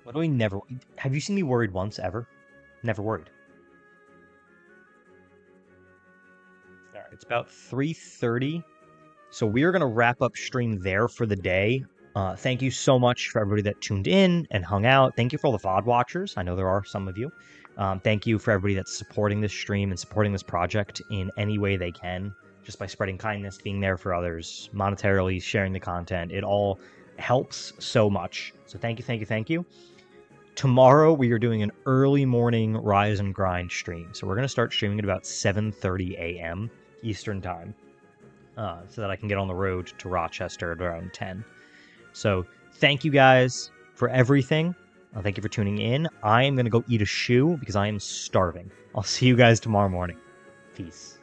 Literally never... Have you seen me worried once, ever? Never worried. Alright, it's about 3:30. So we are going to wrap up stream there for the day. Thank you so much for everybody that tuned in and hung out. Thank you for all the VOD watchers. I know there are some of you. Thank you for everybody that's supporting this stream and supporting this project in any way they can, just by spreading kindness, being there for others, monetarily sharing the content. It all helps so much. So thank you, thank you, thank you. Tomorrow we are doing an early morning Rise and Grind stream. So we're going to start streaming at about 7:30 a.m. Eastern Time, so that I can get on the road to Rochester at around 10. So thank you guys for everything. Thank you for tuning in. I am going to go eat a shoe because I am starving. I'll see you guys tomorrow morning. Peace.